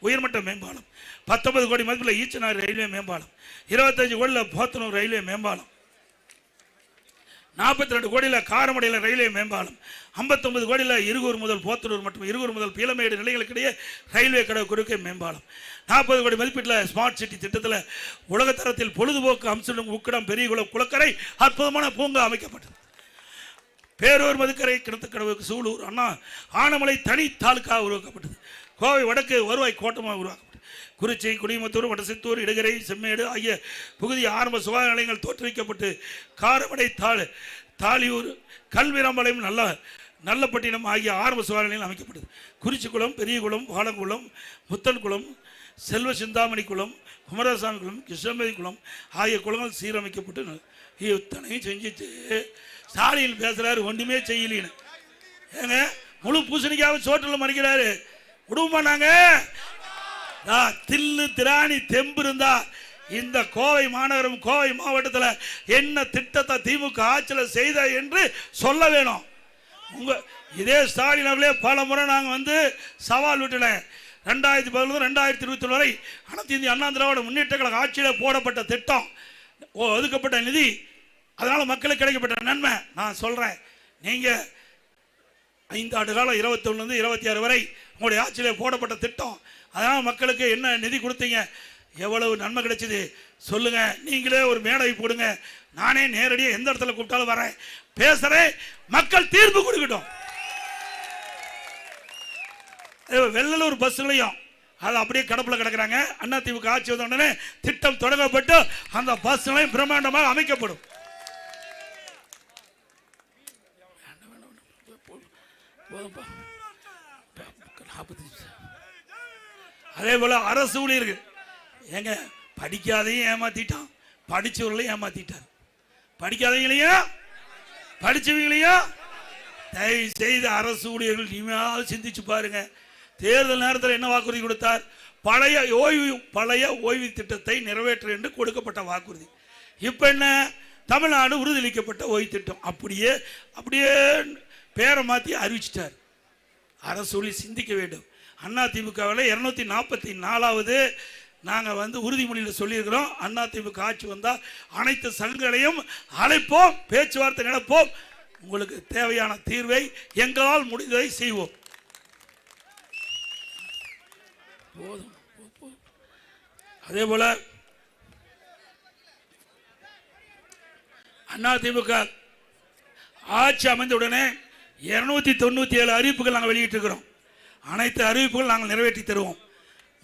உயர்மட்ட மேம்பாலம். 19 கோடி மதிப்பில் ஈச்சனார் ரயில்வே மேம்பாலம். 25 கோடியில் போத்தனூர் ரயில்வே மேம்பாலம். 42 கோடியில் காரமடையில் ரயில்வே மேம்பாலம். 59 கோடியில் இருகூர் முதல் போத்தனூர் மற்றும் இருகூர் முதல் பீளமேடு நிலைகளுக்கிடையே ரயில்வே கடவு குறுக்கே மேம்பாலம். 40 கோடி மதிப்பீட்டில் ஸ்மார்ட் சிட்டி திட்டத்தில் உலகத்தரத்தில் பொழுதுபோக்கு அம்சம் உக்கடம் பெரியகுளம் குளக்கரை அற்புதமான பூங்கா அமைக்கப்பட்டது. பேரூர் மதுக்கரை கிணத்துக்கடவுக்கு சூலூர் அண்ணா ஆனமலை தனி தாலுக்கா உருவாக்கப்பட்டது. கோவை வடக்கு வருவாய் கோட்டமாக உருவாக்கப்பட்டது. குறிச்சி குடிமுத்தூர் வடசித்தூர் இடகரை செம்மேடு ஆகிய பகுதி ஆரம்ப சுகாதார நிலையங்கள் தோற்றுவிக்கப்பட்டு காரமடை தாலியூர் கல்விராம்பாளையம் நல்லப்பட்டினம் ஆகிய ஆரம்ப சுகாதார நிலையங்கள் அமைக்கப்பட்டது. குறிச்சிக்குளம் பெரியகுளம் வாழங்குளம் முத்தன்குளம் செல்வ சிந்தாமணி குளம் குமரசாமி குளம் கிருஷ்ணமதி குளம் ஆகிய குளங்கள் சீரமைக்கப்பட்டு இத்தனையும் செஞ்சுட்டு ஸ்டாலின் பேசுறாரு ஒன்றுமே செய்யலின்னு. ஏங்க முழு பூசணிக்காக சோற்றில் மறைக்கிறாரு. விடுவோமா நாங்க? தில்லு திராணி தெம்பு இருந்தா இந்த கோவை மாநகரம் கோவை மாவட்டத்தில் என்ன திட்டத்தை திமுக ஆட்சியில் செய்த என்று சொல்ல வேணும். இதே ஸ்டாலின் அவர்களே பல முறை நாங்கள் வந்து சவால் விட்டல. 2011 2021 வரை அனைத்து இந்திய அண்ணா திராவிட முன்னேற்ற கழக ஆட்சியில் போடப்பட்ட திட்டம், ஒதுக்கப்பட்ட நிதி, அதனால் மக்களுக்கு கிடைக்கப்பட்ட நன்மை நான் சொல்கிறேன். நீங்கள் 5 ஆண்டு காலம் 21 26 வரை உங்களுடைய ஆட்சியில் போடப்பட்ட திட்டம், அதனால் மக்களுக்கு என்ன நிதி கொடுத்தீங்க, எவ்வளவு நன்மை கிடைச்சிது சொல்லுங்க. நீங்களே ஒரு மேடை போடுங்க, நானே நேரடியாக எந்த இடத்துல கூப்பிட்டாலும் வரேன், பேசுறேன், மக்கள் தீர்ப்பு கொடுக்கட்டும். வெள்ளலூர் பஸ்களையும் அது அப்படியே கடப்பில் கிடக்கிறாங்க. அண்ணா திமுக ஆட்சி வந்த உடனே திட்டம் தொடங்கப்பட்டு அந்த பஸ்களையும் பிரம்மாண்டமாக அமைக்கப்படும். அதே போல அரசு ஊழியர்கள் ஏங்க படிக்காதையும் ஏமாத்திட்டான், படிச்சவர்களையும் ஏமாத்திட்டார். படிக்காதவங்களையும் படிச்சவங்களையும் தயவு செய்து அரசு ஊழியர்கள் இனிமேல் சிந்திச்சு பாருங்க. தேர்தல் நேரத்தில் என்ன வாக்குறுதி கொடுத்தார்? பழைய ஓய்வு திட்டத்தை நிறைவேற்ற என்று கொடுக்கப்பட்ட வாக்குறுதி. இப்போ என்ன? தமிழ்நாடு உறுதியளிக்கப்பட்ட ஓய்வு திட்டம் அப்படியே பேரை மாற்றி அறிவிச்சிட்டார். அரசு ஊழியர் சிந்திக்க வேண்டும். அண்ணா திமுகவில் 244வது நாங்கள் வந்து உறுதிமொழியில் சொல்லியிருக்கிறோம். அண்ணா திமுக ஆட்சி வந்தால் அனைத்து சங்கங்களையும் அழைப்போம், பேச்சுவார்த்தை நடப்போம், உங்களுக்கு தேவையான தீர்வை எங்களால் முடிந்ததை செய்வோம். அதே போல அண்ணா திமுக ஆட்சி அமைந்தவுடனே 297 அறிவிப்புகள் நாங்கள் வெளியிட்டிருக்கிறோம். அனைத்து அறிவிப்புகள் நாங்கள் நிறைவேற்றி தருவோம்.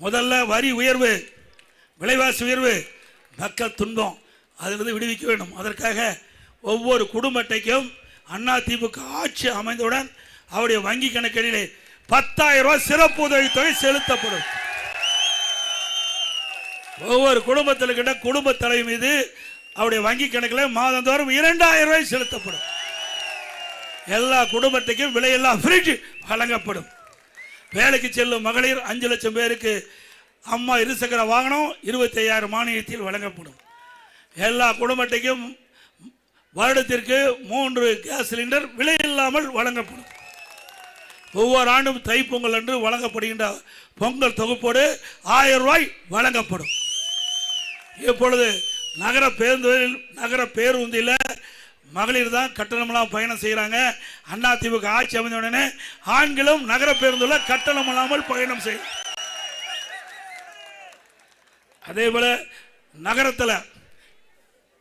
முதல்ல வரி உயர்வு, விலைவாசி உயர்வு, மக்கள் துன்பம், அதிலிருந்து விடுவிக்க வேண்டும். அதற்காக ஒவ்வொரு குடும்ப அட்டைக்கும் அண்ணா திமுக ஆட்சி அமைந்தவுடன் அவருடைய வங்கி கணக்கிலே 10,000 ரூபாய் சிறப்பு உதவித்தொகை செலுத்தப்படும். ஒவ்வொரு குடும்பத்தில் கிட்ட குடும்ப தலைவர் மீது அவருடைய வங்கி கணக்கில் மாதந்தோறும் 2,000 ரூபாய் செலுத்தப்படும். எல்லா குடும்பத்துக்கும் விலையில்லா ஃப்ரிட்ஜ் வழங்கப்படும். வேலைக்கு செல்லும் மகளிர் 5 லட்சம் பேருக்கு அம்மா இருசக்கர வாகனம் 25,000 மானியத்தில் வழங்கப்படும். எல்லா குடும்பத்துக்கும் வருடத்திற்கு 3 கேஸ் சிலிண்டர் விலையில்லாமல் வழங்கப்படும். ஒவ்வொரு ஆண்டும் தைப்பொங்கல் அன்று வழங்கப்படுகின்ற பொங்கல் தொகுப்போடு 1000 ரூபாய் வழங்கப்படும். இப்பொழுது நகர பேருந்தில் மகளிர் தான் கட்டணமெல்லாம் பயணம் செய்கிறாங்க. அண்ணா திமுக ஆட்சி அமைந்த உடனே ஆண்களும் நகர பேருந்துல கட்டணம் இல்லாமல் பயணம் செய்யும். அதே போல நகரத்தில்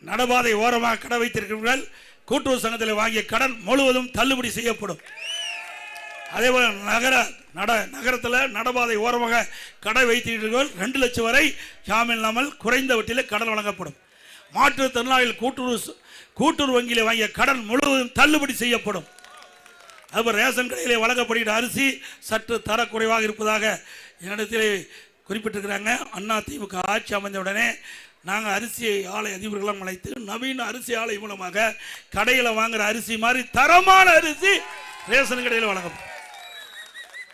நடபாதை ஓரமாக கடை வைத்திருக்கிறவர்கள் கூட்டுறவு சங்கத்தில் வாங்கிய கடன் முழுவதும் தள்ளுபடி செய்யப்படும். அதே போல நகரத்தில் நடபாதை ஓரமாக கடை வைத்திருக்கிறவர்கள் 2 லட்சம் வரை ஜாமீன் இல்லாமல் குறைந்த வட்டியில் கடன் வழங்கப்படும். மாற்றுத்திறனாளிகள் கூட்டுறவு வங்கியில் வாங்கிய கடன் முழுவதும் தள்ளுபடி செய்யப்படும். அதுபோல் ரேஷன் கடையிலே வழங்கப்படுகிற அரிசி சற்று தரக்குறைவாக இருப்பதாக என்னிடத்திலே குறிப்பிட்டிருக்கிறாங்க. அண்ணா திமுக ஆட்சி அமைந்தவுடனே நாங்கள் அரிசி ஆலை அதிபர்களெல்லாம் அழைத்து நவீன அரிசி ஆலை மூலமாக கடையில் வாங்குகிற அரிசி மாதிரி தரமான அரிசி ரேஷன் கடையில் வழங்கப்படும்.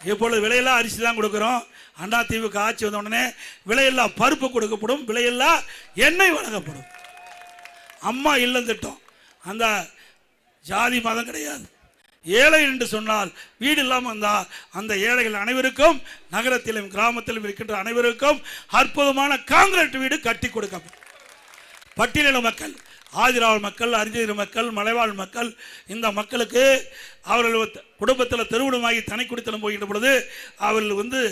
இப்பொழுது விலையில்லா அரிசி தான் கொடுக்குறோம். அதிமுக ஆட்சி வந்த உடனே விலையில்லா பருப்பு கொடுக்கப்படும், விலையில்லா எண்ணெய் வழங்கப்படும். அம்மா இல்லம் திட்டம், அந்த ஜாதி மதம் கிடையாது. ஏழை என்று சொன்னால் வீடு இல்லாமல் வந்தால் அந்த ஏழைகள் அனைவருக்கும், நகரத்திலும் கிராமத்திலும் இருக்கின்ற அனைவருக்கும் அற்புதமான காங்கிரீட் வீடு கட்டி கொடுக்கப்படும். பட்டியலின மக்கள், ஆதிராவல் மக்கள், அரிஜன மக்கள், மலைவாழ் மக்கள், இந்த மக்களுக்கு அவர்கள் குடும்பத்தில் திருமணமாகி தனி குடித்தனம் போகின்ற பொழுது அவர்கள்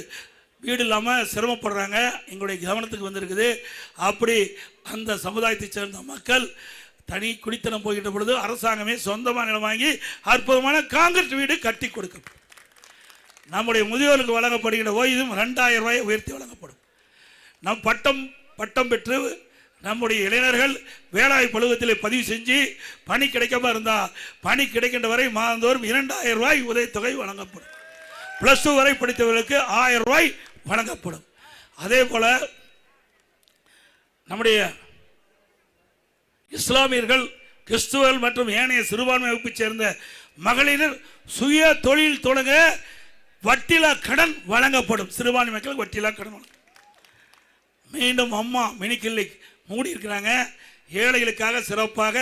வீடு இல்லாமல் சிரமப்படுறாங்க. எங்களுடைய கவனத்துக்கு வந்திருக்குது. அப்படி அந்த சமுதாயத்தை சேர்ந்த மக்கள் தனி குடித்தனம் போகின்ற பொழுது அரசாங்கமே சொந்தமாக நிலம் வாங்கி அற்புதமான காங்கிரீட் வீடு கட்டி கொடுக்கும். நம்முடைய முதியோருக்கு வழங்கப்படுகின்ற ஓய்வும் 2000 ரூபாய் உயர்த்தி வழங்கப்படும். நம் பட்டம் பெற்று நம்முடைய இளைஞர்கள் வேளாண் பழுவத்தில் பதிவு செஞ்சு பணி கிடைக்காம இருந்தால் பணி கிடைக்கின்ற வரை மாதந்தோறும் 2000 ரூபாய் உதவித்தொகை வழங்கப்படும். +2 வரை படித்தவர்களுக்கு 1000 ரூபாய் வழங்கப்படும். அதே போல நம்முடைய இஸ்லாமியர்கள், கிறிஸ்துவர்கள் மற்றும் ஏனைய சிறுபான்மை வகுப்பை சேர்ந்த மகளிர் சுய தொழில் தொடங்க வட்டிலா கடன் வழங்கப்படும். சிறுபான்மை மக்களுக்கு வட்டிலா கடன் வழங்கும். மீண்டும் அம்மா மினி கிளினிக் மூடி இருக்கிறாங்க. ஏழைகளுக்காக சிறப்பாக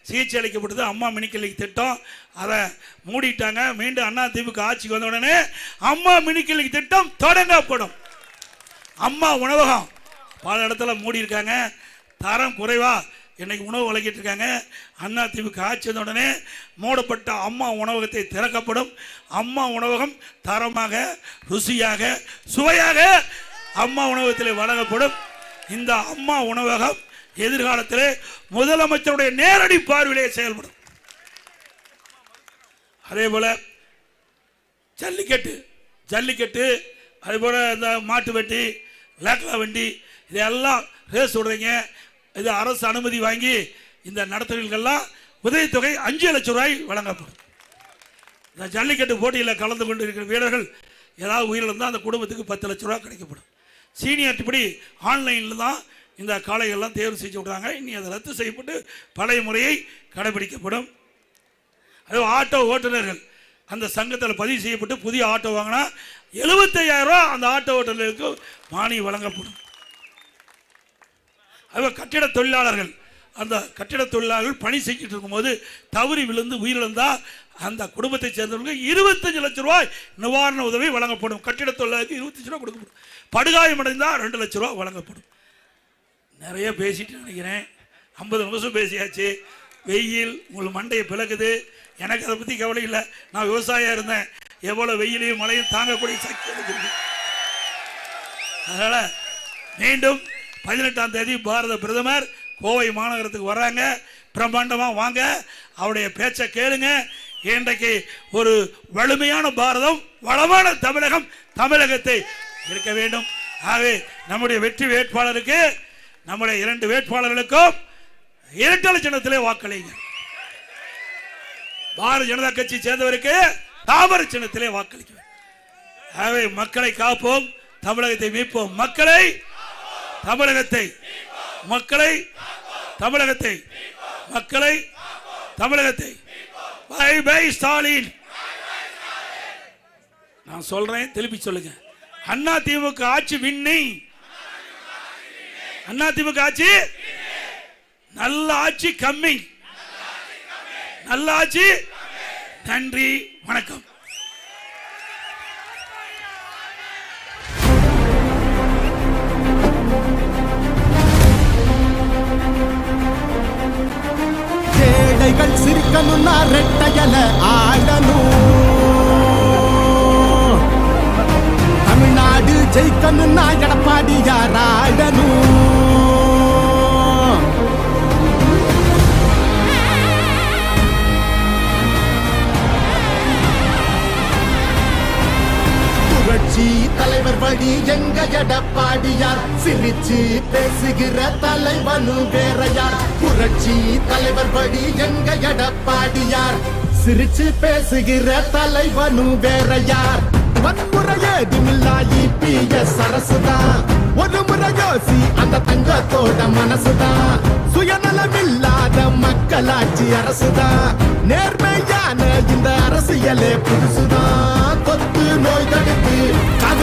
சிகிச்சை அளிக்கப்பட்டது அம்மா மினி கிளினிக் திட்டம். அதை மூடிட்டாங்க. மீண்டும் அதிமுக ஆட்சிக்கு வந்த உடனே அம்மா மினி கிளினிக் திட்டம் தொடங்கப்படும். அம்மா உணவகம் பல இடத்துல மூடி இருக்காங்க. தரம் குறைவா இன்னைக்கு உணவு வழங்கிட்டு இருக்காங்க. அதிமுக ஆட்சி வந்த உடனே மூடப்பட்ட அம்மா உணவகத்தை திறக்கப்படும். அம்மா உணவகம் தரமாக, ருசியாக, சுவையாக அம்மா உணவகத்தில் வழங்கப்படும். இந்த அம்மா உணவகம் எதிர்காலத்தில் முதலமைச்சருடைய நேரடி பார்வையிலே செயல்படும். அதே போல ஜல்லிக்கட்டு அதே போல இந்த மாட்டு வண்டி, லேக்லா வண்டி, இதெல்லாம் ரேஸ் விடுறீங்க. இது அரசு அனுமதி வாங்கி இந்த நடத்துகிறவர்களுக்கெல்லாம் உதவித்தொகை 5 லட்சம் ரூபாய் வழங்கப்படும். இந்த ஜல்லிக்கட்டு போட்டியில் கலந்து கொண்டு இருக்கிற வீரர்கள் ஏதாவது உயிரிழந்தால் அந்த குடும்பத்துக்கு 10 லட்சம் ரூபாய் கிடைக்கப்படும். சீனியாரிட்டி படி ஆன்லைனில் தான் இந்த காளைகள்லாம் தேர்வு செஞ்சு விடுறாங்க. இனி அதை ரத்து செய்யப்பட்டு பழைய முறையை கடைபிடிக்கப்படும். அதே ஆட்டோ ஓட்டுநர்கள் அந்த சங்கத்தில் பதிவு செய்யப்பட்டு புதிய ஆட்டோ வாங்கினா 75,000 ரூபா அந்த ஆட்டோ ஓட்டுநர்களுக்கு மானியம் வழங்கப்படும். அதே கட்டிட தொழிலாளர்கள், அந்த கட்டிட தொழிலாளர்கள் பணி செஞ்சுட்டு இருக்கும்போது தவறி விழுந்து உயிரிழந்தால் அந்த குடும்பத்தை சேர்ந்தவர்களுக்கு 25 லட்சம் ரூபாய் நிவாரண உதவி வழங்கப்படும். கட்டிட தொழிலாளருக்கு 25 ரூபா கொடுக்கப்படும். படுகாயமடைந்தால் 2 லட்சம் ரூபா வழங்கப்படும். நிறைய பேசிட்டு நினைக்கிறேன். 50 நிமிஷம் பேசியாச்சு. வெயில் உங்களுக்கு மண்டையை பிளக்குது. எனக்கு அதை பற்றி கவலை இல்லை. நான் விவசாயியாக இருந்தேன். எவ்வளோ வெயிலையும் மழையும் தாங்கக்கூடிய சக்தி இருக்குது. அதனால் மீண்டும் 18ஆம் தேதி பாரத பிரதமர் கோவை மாநகரத்துக்கு வர்றாங்க. பிரம்மாண்டமாக வாங்க, அவருடைய பேச்சை கேளுங்க. இன்றைக்கு ஒரு வலிமையான பாரதம், வளமான தமிழகம், தமிழகத்தை இருக்க வேண்டும். ஆகவே நம்முடைய வெற்றி வேட்பாளருக்கு, நம்முடைய 2 வேட்பாளர்களுக்கும் இரட்டை சின்னத்திலே வாக்களிங்க. பாரதிய ஜனதா கட்சி சேர்ந்தவருக்கு தாமர சின்னத்திலே வாக்களிக்க. ஆகவே மக்களை காப்போம், தமிழகத்தை மீட்போம். மக்களை, தமிழகத்தை, மக்களை, தமிழகத்தை, மக்களை, தமிழகத்தை. Bye bye Stalin. நான் சொல்றேன், திருப்பி சொல்லுங்க. அதிமுக ஆட்சி வின்னிங். அதிமுக ஆட்சி நல்ல ஆட்சி கம்மிங். நல்ல ஆட்சி. நன்றி, வணக்கம். ஏழைகள் சிரிக்கணும்னா ரெட்டையல ஆடணும். தமிழ்நாடு ஜெயிக்கணும்னா எடப்பாடியார் ஆடணும். புரட்சி தலைவர் வழி எங்க எடப்பாடியார், சிரிச்சு பேசுகிற தலைவனு வேறையார். புரட்சி தலைவர் வழி எங்க எடப்பாடியார், சிரிச்சு பேசுகிற தலைவனு வேறையார். வன்முறை ஏதுமில்லா EPS அரசுதான். ஒரு முறை யோசி, அந்த தங்கத்தோட மனசுதான். சுயநலமில்லாத மக்களாட்சி அரசுதான். நேர்மையான இந்த அரசியலே புதுசுதான். தொத்து நோய் தடுக்க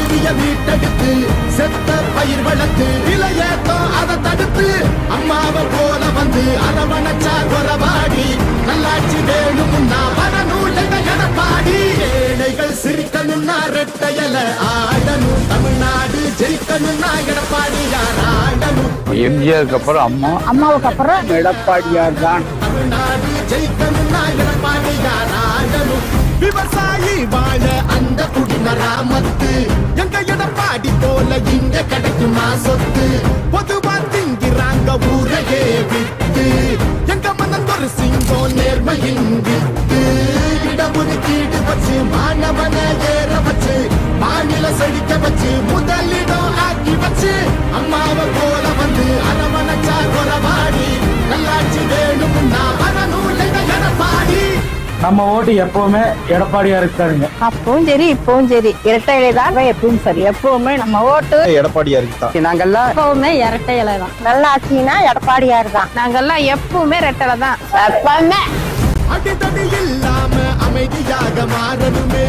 பூட்டிய வீட்டெடுத்து செத்த பயிர் வளர்த்து விலையேத்தம் அதை தடுத்து அம்மாவை போல வந்து அரவணைச்சா குறவாடி நல்லாட்சி வேணும்னா வரநூல் எடப்பாடி ஏழைகள் சிரிக்கணும்னா ரெட்டையல ஆடணும் தமிழ்நாடு ஜெயிக்கணும்னா எடப்பாடியார் ஆடணும் எம்ஜிஆருக்கு அப்புறம் அம்மாவுக்கு அப்புறம் எடப்பாடியார் தான் தமிழ்நாடு ஜெயிக்கணும்னா எடப்பாடியார் ஆடணும் விவசாயி வாழ அந்த குடிமராமத்து எங்க எடப்பாடி போல இங்க கிடைக்குமா சொத்து பொதுவா திங்கிறாங்க ஊரையே விட்டு எங்க மனம் ஒரு சிங்கம் நேர்மையின் விட்டு இடஒதுக்கீடு வச்சு மாணவனை ஏற வச்சு மாநில செழிக்க வச்சு முதலிடம் ஆக்கி வச்சு அம்மாவை போல வந்து அரவணைச்சா குறவாடி நல்லாட்சி வேணும்னா வரநூல் எடப்பாடி நம்ம ஓட்டு எப்பவுமே எடப்பாடியா இருக்காருங்க. அப்பவும் சரி இப்பவும் சரி இரட்டை இலை தான் எப்பவும் சரி. எப்பவுமே நம்ம ஓட்டு எடப்பாடியா இருக்கு. நாங்கெல்லாம் எப்பவுமே இரட்டை இலை தான். நல்ல ஆட்சினா எடப்பாடியார் தான். நாங்கெல்லாம் எப்பவுமே ரெட்டலை தான். எப்பவுமே அடிதடி இல்லாம அமைதியாக மாறணுமே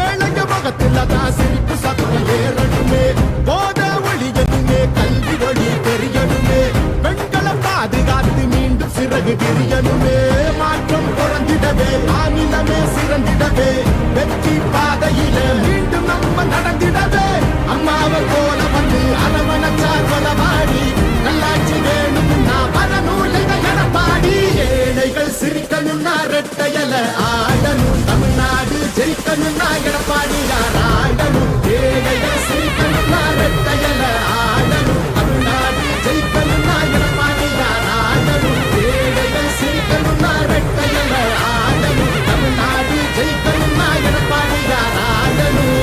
ஏழைய முகத்துல தான் சிரிப்பு சத்தம் ஏறணுமே போத ஒழியணுமே கல்வி ஒளி தெரியணுமே பெண்களை பாதுகாத்து மீண்டும் சிறகு விரியணுமே மாற்றம் குறைந்திடவே மாநிலமே சிறந்திடவே வெற்றி பாதையில மீண்டும் நம்ம நடந்திடவே அம்மாவை போல வந்து அரவணைச்சா கொலவாடி நல்லாட்சி வேணும்னா வரநூல் எடப்பாடி ஏழைகள் சிரிக்கணும்னா ரெட்டையல ஆடணும் தமிழ்நாடு ஜெயிக்கணும்னா எடப்பாடியார் ஆடணும் ஏழைகள் சிரிக்கணும்னா ரெட்டையல ஆடணும் தமிழ்நாடு ஜெயிக்கணும்னா எடப்பாடியார் ஆடணும் ஏழைகள் சிரிக்கணும்னா ரெட்டையல ஆடணும் தமிழ்நாடு ஜெயிக்கணும்னா எடப்பாடியார் ஆடணும்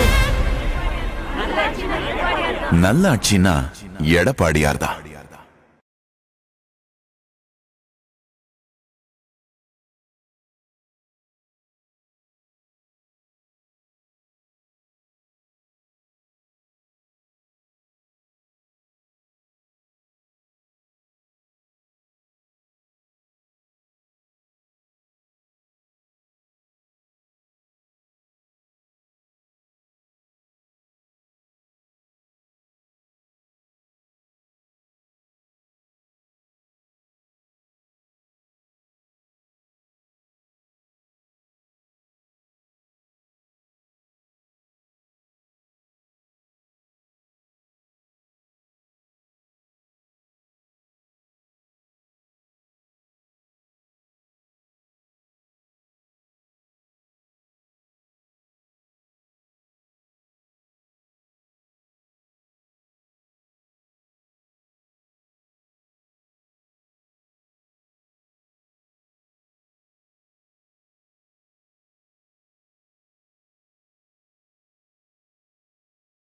நல்ல ஆட்சினா எடப்பாடியார் தான்.